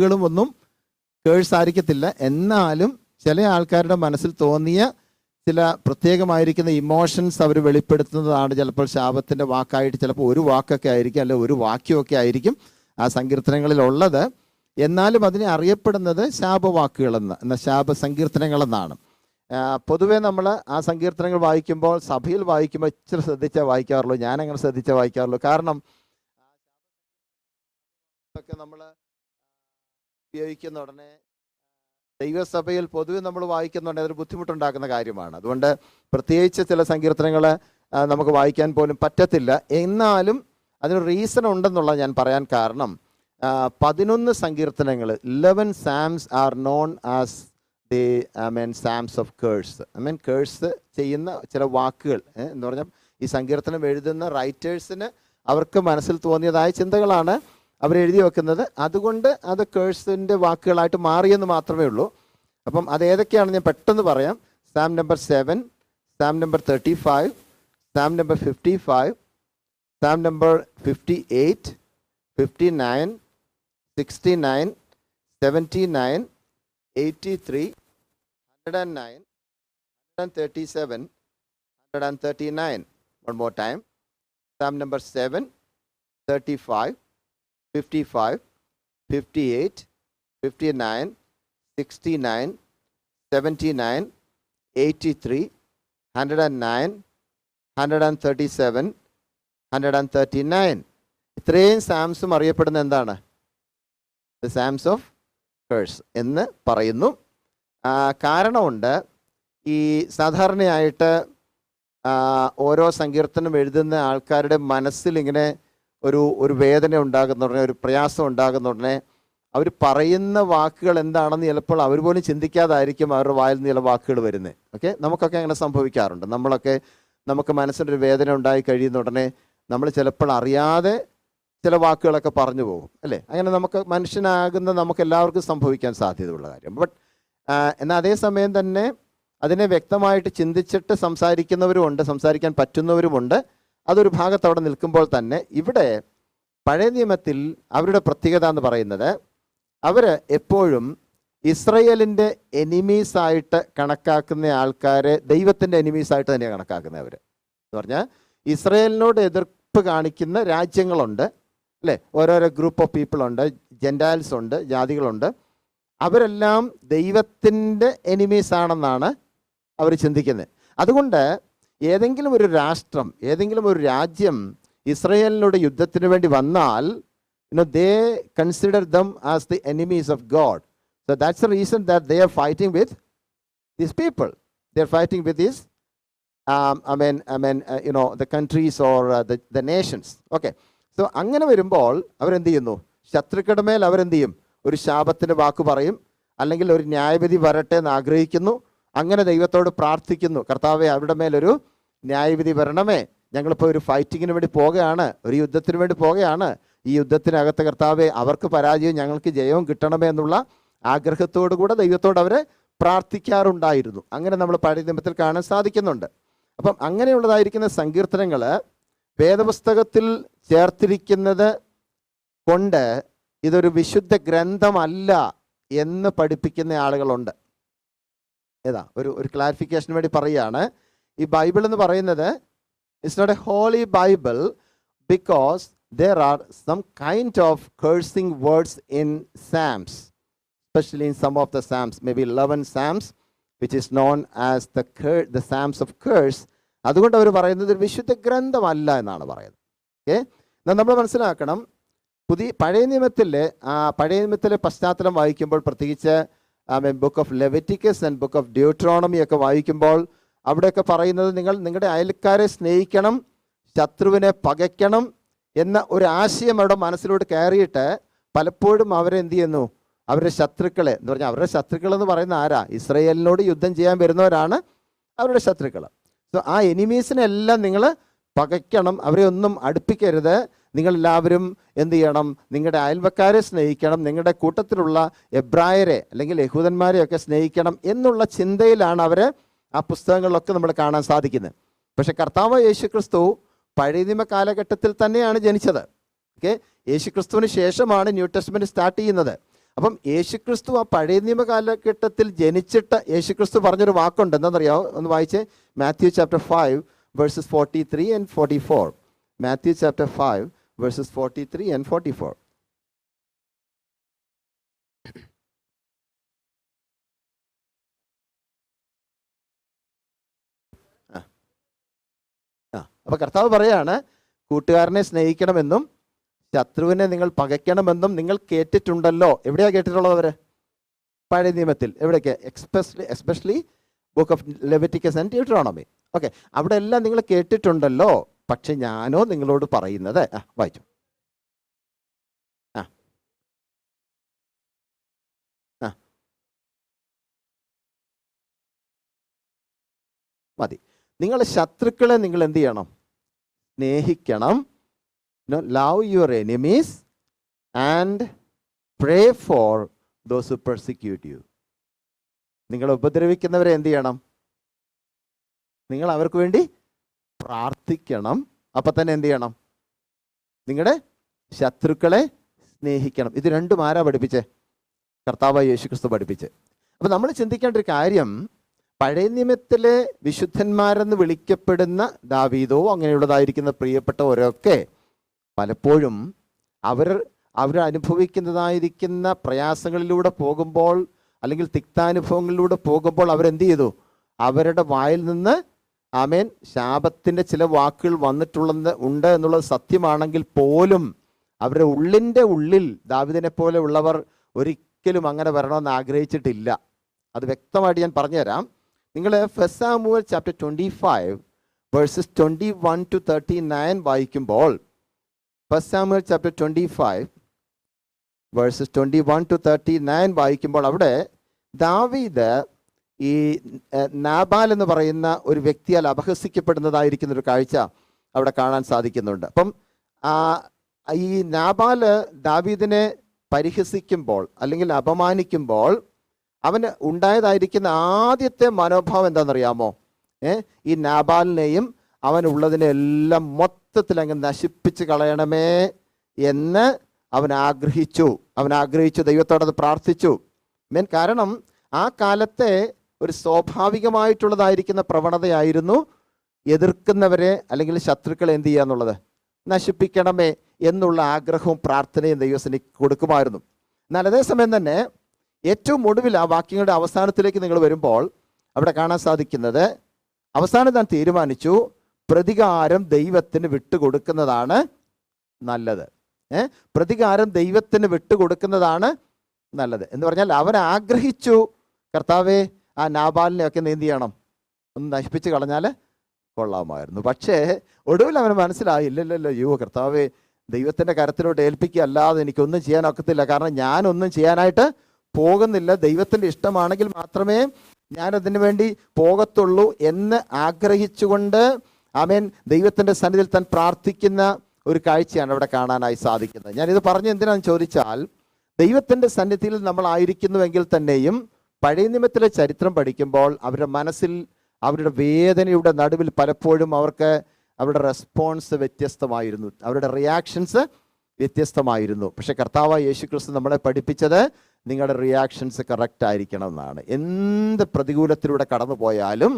വാക്കുകളും ഒന്നും കേഴ്സ് ആയിരിക്കത്തില്ല. എന്നാലും ചില ആൾക്കാരുടെ മനസ്സിൽ തോന്നിയ ചില പ്രത്യേകമായിരിക്കുന്ന ഇമോഷൻസ് അവർ വെളിപ്പെടുത്തുന്നതാണ് ചിലപ്പോൾ ശാപത്തിൻ്റെ വാക്കായിട്ട്. ചിലപ്പോൾ ഒരു വാക്കൊക്കെ ആയിരിക്കും, അല്ലെങ്കിൽ ഒരു വാക്യമൊക്കെ ആയിരിക്കും ആ സങ്കീർത്തനങ്ങളിലുള്ളത്. എന്നാലും അതിനെ അറിയപ്പെടുന്നത് ശാപവാക്കുകളെന്ന്, ശാപ സങ്കീർത്തനങ്ങളെന്നാണ്. പൊതുവേ നമ്മൾ ആ സങ്കീർത്തനങ്ങൾ വായിക്കുമ്പോൾ, സഭയിൽ വായിക്കുമ്പോൾ ഇച്ചിരി ശ്രദ്ധിച്ചേ വായിക്കാറുള്ളൂ. ഞാനങ്ങനെ ശ്രദ്ധിച്ചേ വായിക്കാറുള്ളൂ. കാരണം ഒക്കെ നമ്മൾ ഉപയോഗിക്കുന്ന ഉടനെ ദൈവസഭയിൽ പൊതുവെ നമ്മൾ വായിക്കുന്നുണ്ടെങ്കിൽ അതൊരു ബുദ്ധിമുട്ടുണ്ടാക്കുന്ന കാര്യമാണ്. അതുകൊണ്ട് പ്രത്യേകിച്ച് ചില സങ്കീർത്തനങ്ങൾ നമുക്ക് വായിക്കാൻ പോലും പറ്റത്തില്ല. എന്നാലും അതിന് റീസൺ ഉണ്ടെന്നുള്ള ഞാൻ പറയാൻ കാരണം, 11 സങ്കീർത്തനങ്ങൾ, 11 Psalms are known as the Psalms of curses. Curse ചെയ്യുന്ന ചില വാക്കുകൾ എന്ന് പറഞ്ഞാൽ ഈ സങ്കീർത്തനം എഴുതുന്ന റൈറ്റേഴ്സിന് അവർക്ക് മനസ്സിൽ തോന്നിയതായ ചിന്തകളാണ് അവരെഴുതി വെക്കുന്നത്. അതുകൊണ്ട് അത് കേഴ്സിൻ്റെ വാക്കുകളായിട്ട് മാറിയെന്ന് മാത്രമേ ഉള്ളൂ. അപ്പം അതേതൊക്കെയാണെന്ന് ഞാൻ പെട്ടെന്ന് പറയാം. Psalm number 7, Psalm number 35, Psalm number 55, Psalm number 58, 59, 69, 79, 83, 109, 137, 139. One more time. Psalm number 7, 35, 55, 58, 59, 69, 79, 83, 109, 137, 139. ഇത്രയും സാംസും അറിയപ്പെടുന്ന എന്താണ്? ദ സാംസ് ഓഫ് കേഴ്സ് എന്ന് പറയുന്നു. കാരണമുണ്ട്. ഈ സാധാരണയായിട്ട് ഓരോ സങ്കീർത്തനം എഴുതുന്ന ആൾക്കാരുടെ മനസ്സിൽ ഇങ്ങനെ ഒരു വേദന ഉണ്ടാകുന്ന ഉടനെ, ഒരു പ്രയാസം ഉണ്ടാകുന്ന ഉടനെ അവർ പറയുന്ന വാക്കുകൾ എന്താണെന്ന് ചിലപ്പോൾ അവർ പോലും ചിന്തിക്കാതായിരിക്കും അവരുടെ വായിൽ നിന്ന് ചില വാക്കുകൾ വരുന്നത്. ഓക്കെ, നമുക്കൊക്കെ അങ്ങനെ സംഭവിക്കാറുണ്ട്. നമുക്ക് മനസ്സിൻ്റെ ഒരു വേദന ഉണ്ടായി കഴിയുന്ന ഉടനെ നമ്മൾ ചിലപ്പോൾ അറിയാതെ ചില വാക്കുകളൊക്കെ പറഞ്ഞു പോകും, അല്ലേ? അങ്ങനെ നമുക്ക് മനുഷ്യനാകുന്ന നമുക്ക് എല്ലാവർക്കും സംഭവിക്കാൻ സാധ്യതയുള്ള കാര്യം. എന്നാൽ അതേസമയം തന്നെ അതിനെ വ്യക്തമായിട്ട് ചിന്തിച്ചിട്ട് സംസാരിക്കുന്നവരുമുണ്ട്, സംസാരിക്കാൻ പറ്റുന്നവരുമുണ്ട്. അതൊരു ഭാഗത്ത് അവിടെ നിൽക്കുമ്പോൾ തന്നെ ഇവിടെ പഴയ നിയമത്തിൽ അവരുടെ പ്രത്യേകത എന്ന് പറയുന്നത്, അവർ എപ്പോഴും ഇസ്രയേലിൻ്റെ എനിമീസായിട്ട് കണക്കാക്കുന്ന ആൾക്കാരെ ദൈവത്തിൻ്റെ എനിമീസായിട്ട് തന്നെയാണ് കണക്കാക്കുന്നവർ. എന്ന് പറഞ്ഞാൽ ഇസ്രയേലിനോട് എതിർപ്പ് കാണിക്കുന്ന രാജ്യങ്ങളുണ്ട്, അല്ലേ? ഓരോരോ ഗ്രൂപ്പ് ഓഫ് പീപ്പിൾ ഉണ്ട്, ജെൻഡാൽസ് ഉണ്ട്, ജാതികളുണ്ട്. അവരെല്ലാം ദൈവത്തിൻ്റെ എനിമീസാണെന്നാണ് അവർ ചിന്തിക്കുന്നത്. അതുകൊണ്ട് ഏതെങ്കിലും ഒരു രാഷ്ട്രം, ഏതെങ്കിലും ഒരു രാജ്യം ഇസ്രയേലിനോട് യുദ്ധത്തിന് വേണ്ടി വന്നാൽ, they consider them as the enemies of God. So that's the reason that they are fighting with these people. They are fighting with these, the countries or the nations. Okay. So അങ്ങനെ വരുമ്പോൾ അവരെന്ത് ചെയ്യുന്നു? ശത്രുക്കളുടെ മേൽ അവരെന്ത് ചെയ്യും? ഒരു ശാപത്തിൻ്റെ വാക്ക് പറയും, അല്ലെങ്കിൽ ഒരു ന്യായവിധി വരട്ടെ എന്ന് ആഗ്രഹിക്കുന്നു. അങ്ങനെ ദൈവത്തോട് പ്രാർത്ഥിക്കുന്നു, കർത്താവേ അവരുടെ മേലൊരു ന്യായവിധി വരണമേ, ഞങ്ങളിപ്പോൾ ഒരു ഫൈറ്റിങ്ങിന് വേണ്ടി പോകുകയാണ്, ഒരു യുദ്ധത്തിന് വേണ്ടി പോകുകയാണ്. ഈ യുദ്ധത്തിനകത്ത് കർത്താവേ അവർക്ക് പരാജയവും ഞങ്ങൾക്ക് ജയവും കിട്ടണമേ എന്നുള്ള ആഗ്രഹത്തോടു കൂടെ ദൈവത്തോട് അവർ പ്രാർത്ഥിക്കാറുണ്ടായിരുന്നു. അങ്ങനെ നമ്മൾ പഴയ നിയമത്തിൽ കാണാൻ സാധിക്കുന്നുണ്ട്. അപ്പം അങ്ങനെയുള്ളതായിരിക്കുന്ന സങ്കീർത്തനങ്ങൾ വേദപുസ്തകത്തിൽ ചേർത്തിരിക്കുന്നത് കൊണ്ട് ഇതൊരു വിശുദ്ധ ഗ്രന്ഥമല്ല എന്ന് പഠിപ്പിക്കുന്ന ആളുകളുണ്ട്. ഒരു ക്ലാരിഫിക്കേഷന് വേണ്ടി പറയുകയാണ്. ഈ ബൈബിൾ എന്ന് പറയുന്നത് it's not a holy Bible because there are some kind of cursing words in Psalms, especially in some of the Psalms, maybe 11 Psalms, which is known as the Psalms of curse. അതുകൊണ്ട് അവർ പറയുന്നത് ഒരു വിശുദ്ധ ഗ്രന്ഥമല്ല എന്നാണ് പറയുന്നത്. Okay, എന്നാൽ നമ്മൾ മനസ്സിലാക്കണം, പഴയ നിയമത്തിലെ പശ്ചാത്തലം വായിക്കുമ്പോൾ, പ്രത്യേകിച്ച് book of Leviticus and book of Deuteronomy ഒക്കെ വായിക്കുമ്പോൾ അവിടെയൊക്കെ പറയുന്നത് നിങ്ങളുടെ അയൽക്കാരെ സ്നേഹിക്കണം, ശത്രുവിനെ പകയ്ക്കണം എന്ന ഒരു ആശയം അവരുടെ മനസ്സിലോട്ട് കയറിയിട്ട് പലപ്പോഴും അവരെന്ത് ചെയ്യുന്നു? അവരുടെ ശത്രുക്കളെ എന്ന് പറഞ്ഞാൽ, അവരുടെ ശത്രുക്കൾ എന്ന് പറയുന്ന ആരാ? ഇസ്രയേലിനോട് യുദ്ധം ചെയ്യാൻ വരുന്നവരാണ് അവരുടെ ശത്രുക്കൾ. സോ ആ എനിമീസിനെല്ലാം നിങ്ങൾ പകയ്ക്കണം, അവരെ ഒന്നും അടുപ്പിക്കരുത്. നിങ്ങളെല്ലാവരും എന്ത് ചെയ്യണം? നിങ്ങളുടെ അയൽവക്കാരെ സ്നേഹിക്കണം, നിങ്ങളുടെ കൂട്ടത്തിലുള്ള എബ്രായരെ അല്ലെങ്കിൽ യഹൂദന്മാരെയൊക്കെ സ്നേഹിക്കണം എന്നുള്ള ചിന്തയിലാണ് അവർ ആ പുസ്തകങ്ങളിലൊക്കെ നമ്മൾ കാണാൻ സാധിക്കുന്നത്. പക്ഷെ കർത്താവ് യേശുക്രിസ്തു പഴയ നിയമ കാലഘട്ടത്തിൽ തന്നെയാണ് ജനിച്ചത്. ഓക്കെ, യേശുക്രിസ്തുവിന് ശേഷമാണ് ന്യൂ ടെസ്റ്റ്മെന്റ് സ്റ്റാർട്ട് ചെയ്യുന്നത്. അപ്പം യേശുക്രിസ്തു ആ പഴയ നിയമ കാലഘട്ടത്തിൽ ജനിച്ചിട്ട് യേശുക്രിസ്തു പറഞ്ഞൊരു വാക്കുണ്ട്, എന്താണെന്നറിയാമോ? ഒന്ന് വായിച്ചേ. Matthew chapter 5 versus 43 and 44. Matthew chapter 5 versus 43 and 44. അപ്പൊ കർത്താവ് പറയാണ്, കൂട്ടുകാരനെ സ്നേഹിക്കണമെന്നും ശത്രുവിനെ നിങ്ങൾ പകയ്ക്കണമെന്നും നിങ്ങൾ കേട്ടിട്ടുണ്ടല്ലോ. എവിടെയാ കേട്ടിട്ടുള്ളത് അവര്? പഴയ നിയമത്തിൽ. എവിടെയൊക്കെ? Especially book of Leviticus and Deuteronomy. Okay, അവിടെ എല്ലാം നിങ്ങൾ കേട്ടിട്ടുണ്ടല്ലോ. പക്ഷെ ഞാനോ നിങ്ങളോട് പറയുന്നത്, വായിച്ചു. മതി. നിങ്ങളെ ശത്രുക്കളെ നിങ്ങൾ എന്ത് ചെയ്യണം? സ്നേഹിക്കണം. Love your enemies and pray for those who persecute U. നിങ്ങളെ ഉപദ്രവിക്കുന്നവരെ എന്ത് ചെയ്യണം? നിങ്ങൾ അവർക്ക് വേണ്ടി പ്രാർത്ഥിക്കണം. അപ്പം തന്നെ എന്ത് ചെയ്യണം? നിങ്ങളുടെ ശത്രുക്കളെ സ്നേഹിക്കണം. ഇത് രണ്ടും ആരാ പഠിപ്പിച്ചേ? കർത്താവായ യേശുക്രിസ്തു പഠിപ്പിച്ച്. അപ്പം നമ്മൾ ചിന്തിക്കേണ്ട ഒരു കാര്യം, പഴയ നിയമത്തിലെ വിശുദ്ധന്മാരെന്ന് വിളിക്കപ്പെടുന്ന ദാവീദോ അങ്ങനെയുള്ളതായിരിക്കുന്ന പ്രിയപ്പെട്ടവരൊക്കെ പലപ്പോഴും അവർ അനുഭവിക്കുന്നതായിരിക്കുന്ന പ്രയാസങ്ങളിലൂടെ പോകുമ്പോൾ, അല്ലെങ്കിൽ തിക്താനുഭവങ്ങളിലൂടെ പോകുമ്പോൾ അവരെന്ത് ചെയ്തു? അവരുടെ വായിൽ നിന്ന് ആമേൻ ശാപത്തിൻ്റെ ചില വാക്കുകൾ ഉണ്ട് എന്നുള്ളത് സത്യമാണെങ്കിൽ പോലും അവരുടെ ഉള്ളിൻ്റെ ഉള്ളിൽ ദാവീദിനെ പോലെ ഉള്ളവർ ഒരിക്കലും അങ്ങനെ വരണമെന്ന് ആഗ്രഹിച്ചിട്ടില്ല. അത് വ്യക്തമായിട്ട് ഞാൻ പറഞ്ഞുതരാം. നിങ്ങൾ 1 സാമുവേൽ ചാപ്റ്റർ 25 വേഴ്സസ് 21 to 39 വായിക്കുമ്പോൾ, 1 സാമുവേൽ ചാപ്റ്റർ 25 വേഴ്സസ് 21 to 39 വായിക്കുമ്പോൾ അവിടെ ദാവീദ് ഈ നാബാൽ എന്ന് പറയുന്ന ഒരു വ്യക്തിയാൽ അപഹസിക്കപ്പെടുന്നതായിരിക്കുന്ന ഒരു കാഴ്ച അവിടെ കാണാൻ സാധിക്കുന്നുണ്ട്. അപ്പം ഈ നാബാല് ദാവീദിനെ പരിഹസിക്കുമ്പോൾ അല്ലെങ്കിൽ അപമാനിക്കുമ്പോൾ അവന് ഉണ്ടായതായിരിക്കുന്ന ആദ്യത്തെ മനോഭാവം എന്താണെന്നറിയാമോ? ഈ നാബാലിനെയും അവനുള്ളതിനെല്ലാം മൊത്തത്തിൽ അങ്ങ് നശിപ്പിച്ച് കളയണമേ എന്ന് അവൻ ആഗ്രഹിച്ചു. ദൈവത്തോടത് പ്രാർത്ഥിച്ചു. കാരണം ആ കാലത്തെ ഒരു സ്വാഭാവികമായിട്ടുള്ളതായിരിക്കുന്ന പ്രവണതയായിരുന്നു എതിർക്കുന്നവരെ അല്ലെങ്കിൽ ശത്രുക്കളെ എന്ത് ചെയ്യുക എന്നുള്ളത്, നശിപ്പിക്കണമേ എന്നുള്ള ആഗ്രഹവും പ്രാർത്ഥനയും ദൈവസേനയ്ക്ക് കൊടുക്കുമായിരുന്നു. എന്നാൽ അതേസമയം തന്നെ ഏറ്റവും ഒടുവിൽ ആ വാക്യങ്ങളുടെ അവസാനത്തിലേക്ക് നിങ്ങൾ വരുമ്പോൾ അവിടെ കാണാൻ സാധിക്കുന്നത്, അവസാനം താൻ തീരുമാനിച്ചു പ്രതികാരം ദൈവത്തിന് വിട്ടുകൊടുക്കുന്നതാണ് നല്ലത്. പ്രതികാരം ദൈവത്തിന് വിട്ടുകൊടുക്കുന്നതാണ് നല്ലത് എന്ന് പറഞ്ഞാൽ അവൻ ആഗ്രഹിച്ചു, കർത്താവേ ആ നാബാലിനെയൊക്കെ എന്ത് ചെയ്യണം, ഒന്ന് നശിപ്പിച്ച് കളഞ്ഞാൽ കൊള്ളാമായിരുന്നു. പക്ഷേ ഒടുവിൽ അവന് മനസ്സിലായി, ഇല്ലല്ലോ കർത്താവേ, ദൈവത്തിൻ്റെ കരത്തിലോട്ട് ഏൽപ്പിക്കുക അല്ലാതെ എനിക്കൊന്നും ചെയ്യാൻ ഒക്കത്തില്ല. കാരണം ഞാനൊന്നും ചെയ്യാനായിട്ട് പോകുന്നില്ല. ദൈവത്തിൻ്റെ ഇഷ്ടമാണെങ്കിൽ മാത്രമേ ഞാനതിനു വേണ്ടി പോകത്തുള്ളൂ എന്ന് ആഗ്രഹിച്ചുകൊണ്ട് ആമേൻ ദൈവത്തിൻ്റെ സന്നിധിയിൽ താൻ പ്രാർത്ഥിക്കുന്ന ഒരു കാഴ്ചയാണ് അവിടെ കാണാനായി സാധിക്കുന്നത്. ഞാനിത് പറഞ്ഞ് എന്തിനാണെന്ന് ചോദിച്ചാൽ, ദൈവത്തിൻ്റെ സന്നിധിയിൽ നമ്മളായിരിക്കുന്നുവെങ്കിൽ തന്നെയും പഴയ നിയമത്തിലെ ചരിത്രം പഠിക്കുമ്പോൾ അവരുടെ മനസ്സിൽ അവരുടെ വേദനയുടെ നടുവിൽ പലപ്പോഴും അവരുടെ റെസ്പോൺസ് വ്യത്യസ്തമായിരുന്നു, അവരുടെ റിയാക്ഷൻസ് വ്യത്യസ്തമായിരുന്നു. പക്ഷെ കർത്താവായ യേശുക്രിസ്തു നമ്മളെ പഠിപ്പിച്ചത് നിങ്ങളുടെ റിയാക്ഷൻസ് കറക്റ്റ് ആയിരിക്കണം എന്നാണ്. എന്ത് പ്രതികൂലത്തിലൂടെ കടന്നു പോയാലും,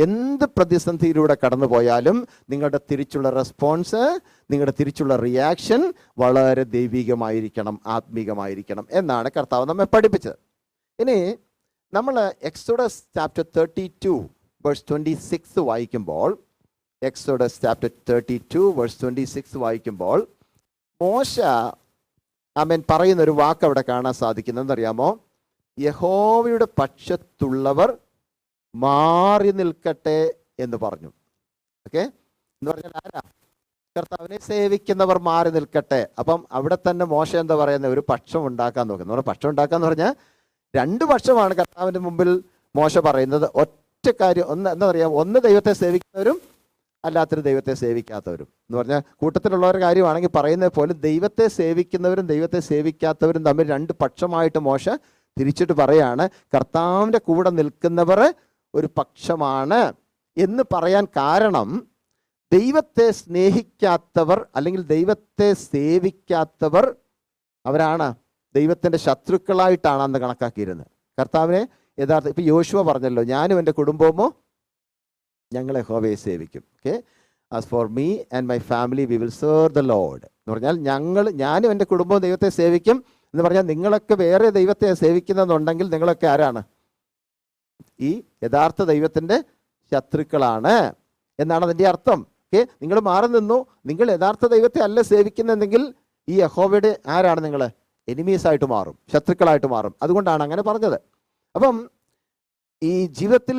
എന്ത് പ്രതിസന്ധിയിലൂടെ കടന്നു പോയാലും നിങ്ങളുടെ തിരിച്ചുള്ള റെസ്പോൺസ്, നിങ്ങളുടെ തിരിച്ചുള്ള റിയാക്ഷൻ വളരെ ദൈവികമായിരിക്കണം, ആത്മീകമായിരിക്കണം എന്നാണ് കർത്താവ് നമ്മെ പഠിപ്പിച്ചത്. ഇനി നമ്മൾ എക്സോഡസ് ചാപ്റ്റർ 32 വേഴ്സ് 26 വായിക്കുമ്പോൾ, എക്സോഡസ് ചാപ്റ്റർ 32 വേഴ്സ് 26 വായിക്കുമ്പോൾ മോശ പറയുന്ന ഒരു വാക്ക് അവിടെ കാണാൻ സാധിക്കുന്നതെന്നറിയാമോ? യഹോവയുടെ പക്ഷത്തുള്ളവർ മാറി നിൽക്കട്ടെ എന്ന് പറഞ്ഞു. ഓക്കെ, എന്ന് പറഞ്ഞാൽ ആരാ? കർത്താവിനെ സേവിക്കുന്നവർ മാറി നിൽക്കട്ടെ. അപ്പം അവിടെ തന്നെ മോശ എന്താ പറയുന്നത്? ഒരു പക്ഷം ഉണ്ടാക്കാൻ നോക്കുന്നു. പക്ഷം ഉണ്ടാക്കാന്ന് പറഞ്ഞാൽ രണ്ട് പക്ഷമാണ് കർത്താവിൻ്റെ മുമ്പിൽ മോശ പറയുന്നത്. ഒറ്റ കാര്യം, എന്താ പറയുക, ഒന്ന് ദൈവത്തെ സേവിക്കുന്നവരും അല്ലാത്തൊരു ദൈവത്തെ സേവിക്കാത്തവരും എന്ന് പറഞ്ഞാൽ കൂട്ടത്തിലുള്ളവരുടെ കാര്യമാണെങ്കിൽ പറയുന്നത് പോലെ ദൈവത്തെ സേവിക്കുന്നവരും ദൈവത്തെ സേവിക്കാത്തവരും തമ്മിൽ രണ്ട് പക്ഷമായിട്ട് മോശ തിരിച്ചിട്ട് പറയാണ്, കർത്താവിൻ്റെ കൂടെ നിൽക്കുന്നവർ ഒരു പക്ഷമാണ് എന്ന് പറയാൻ കാരണം, ദൈവത്തെ സ്നേഹിക്കാത്തവർ അല്ലെങ്കിൽ ദൈവത്തെ സേവിക്കാത്തവർ അവരാണ് ദൈവത്തിൻ്റെ ശത്രുക്കളായിട്ടാണ് അന്ന് കണക്കാക്കിയിരുന്നത്. കർത്താവിനെ യഥാർത്ഥം ഇപ്പം യോശുവ പറഞ്ഞല്ലോ, ഞാനും എൻ്റെ കുടുംബവുമോ ഞങ്ങൾ യഹോവയെ സേവിക്കും. Okay, as for me and my family we will serve the Lord എന്ന് പറഞ്ഞാൽ ഞാനും എൻ്റെ കുടുംബവും ദൈവത്തെ സേവിക്കും എന്ന് പറഞ്ഞാൽ നിങ്ങളൊക്കെ വേറെ ദൈവത്തെ സേവിക്കുന്നെന്നുണ്ടെങ്കിൽ നിങ്ങളൊക്കെ ആരാണ്? ഈ യഥാർത്ഥ ദൈവത്തിൻ്റെ ശത്രുക്കളാണ് എന്നാണ് അതിൻ്റെ അർത്ഥം. ഓക്കെ, നിങ്ങൾ മാറി നിന്നു, നിങ്ങൾ യഥാർത്ഥ ദൈവത്തെ അല്ല സേവിക്കുന്നെങ്കിൽ ഈ യഹോവയുടെ ആരാണ്? നിങ്ങൾ എനിമീസായിട്ട് മാറും, ശത്രുക്കളായിട്ട് മാറും. അതുകൊണ്ടാണ് അങ്ങനെ പറഞ്ഞത്. അപ്പം ഈ ജീവിതത്തിൽ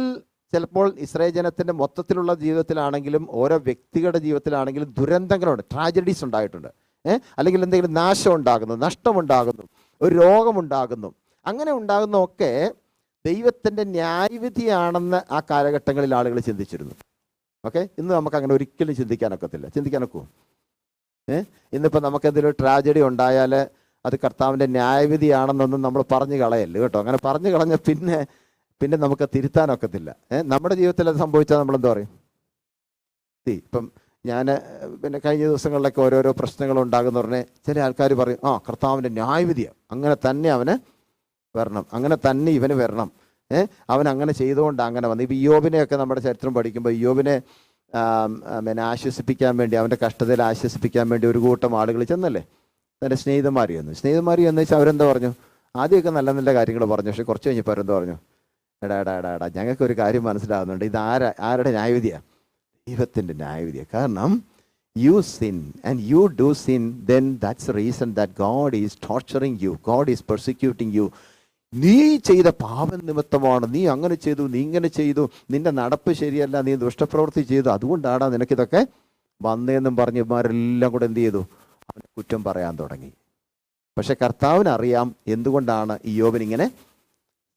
ചിലപ്പോൾ ഇസ്രായേൽ ജനത്തിൻ്റെ മൊത്തത്തിലുള്ള ജീവിതത്തിലാണെങ്കിലും ഓരോ വ്യക്തികളുടെ ജീവിതത്തിലാണെങ്കിലും ദുരന്തങ്ങളുണ്ട്, ട്രാജഡീസ് ഉണ്ടായിട്ടുണ്ട്. അല്ലെങ്കിൽ എന്തെങ്കിലും നാശം ഉണ്ടാകുന്നു, നഷ്ടമുണ്ടാകുന്നു, ഒരു രോഗമുണ്ടാകുന്നു. അങ്ങനെ ഉണ്ടാകുന്നതൊക്കെ ദൈവത്തിൻ്റെ ന്യായവിധിയാണെന്ന് ആ കാലഘട്ടങ്ങളിൽ ആളുകൾ ചിന്തിച്ചിരുന്നു. ഓക്കെ, ഇന്ന് നമുക്ക് അങ്ങനെ ഒരിക്കലും ചിന്തിക്കാനൊക്കത്തില്ല. ചിന്തിക്കാനൊക്കുമോ? ഇന്നിപ്പോൾ നമുക്ക് എന്തെങ്കിലും ട്രാജഡി ഉണ്ടായാൽ അത് കർത്താവിൻ്റെ ന്യായവിധിയാണെന്നൊന്നും നമ്മൾ പറഞ്ഞു കളയല്ലേ കേട്ടോ. അങ്ങനെ പറഞ്ഞു കളഞ്ഞ പിന്നെ നമുക്ക് തിരുത്താനൊക്കത്തില്ല. നമ്മുടെ ജീവിതത്തിൽ അത് സംഭവിച്ചാൽ നമ്മളെന്താ പറയും? ഇപ്പം ഞാൻ പിന്നെ കഴിഞ്ഞ ദിവസങ്ങളിലൊക്കെ ഓരോരോ പ്രശ്നങ്ങൾ ഉണ്ടാകുന്ന പറഞ്ഞാൽ ചില ആൾക്കാർ പറയും, കർത്താവിൻ്റെ ന്യായവിധിയാണ്, അങ്ങനെ തന്നെ അവന് വരണം, അങ്ങനെ തന്നെ ഇവന് വരണം, അവൻ അങ്ങനെ ചെയ്തുകൊണ്ട് അങ്ങനെ വന്നു. ഇപ്പോൾ ഇയ്യോബിനെയൊക്കെ നമ്മുടെ ചരിത്രം പഠിക്കുമ്പോൾ ഇയ്യോബിനെ പിന്നെ ആശ്വസിപ്പിക്കാൻ വേണ്ടി, അവൻ്റെ കഷ്ടതയിൽ ആശ്വസിപ്പിക്കാൻ വേണ്ടി ഒരു കൂട്ടം ആളുകൾ ചെന്നല്ലേ, തൻ്റെ സ്നേഹിതന്മാർ എന്ന് വെച്ചാൽ അവരെന്താ പറഞ്ഞു? ആദ്യമൊക്കെ നല്ല നല്ല കാര്യങ്ങൾ പറഞ്ഞു, പക്ഷെ കുറച്ച് കഴിഞ്ഞപ്പോൾ അവരെന്താ പറഞ്ഞു? എടാ ഞങ്ങൾക്കൊരു കാര്യം മനസ്സിലാകുന്നുണ്ട്, ഇത് ആരുടെ ന്യായവിധിയാണ്? ദൈവത്തിൻ്റെ ന്യായവിധിയാണ്. കാരണം you sin and you do sin, then that's reason that God is torturing you, God is persecuting you. നീ ചെയ്ത പാപം നിമിത്തമാണ്, നീ അങ്ങനെ ചെയ്തു, നീ ഇങ്ങനെ ചെയ്തു, നിന്റെ നടപ്പ് ശരിയല്ല, നീ ദുഷ്ടപ്രവൃത്തി ചെയ്തു, അതുകൊണ്ടാണ് നിനക്കിതൊക്കെ വന്നതെന്നും പറഞ്ഞ് ഇവന്മാരെല്ലാം കൂടെ എന്ത് ചെയ്തു? അവനെ കുറ്റം പറയാൻ തുടങ്ങി. പക്ഷെ കർത്താവിനറിയാം എന്തുകൊണ്ടാണ് ഇയ്യോബിന് ഇങ്ങനെ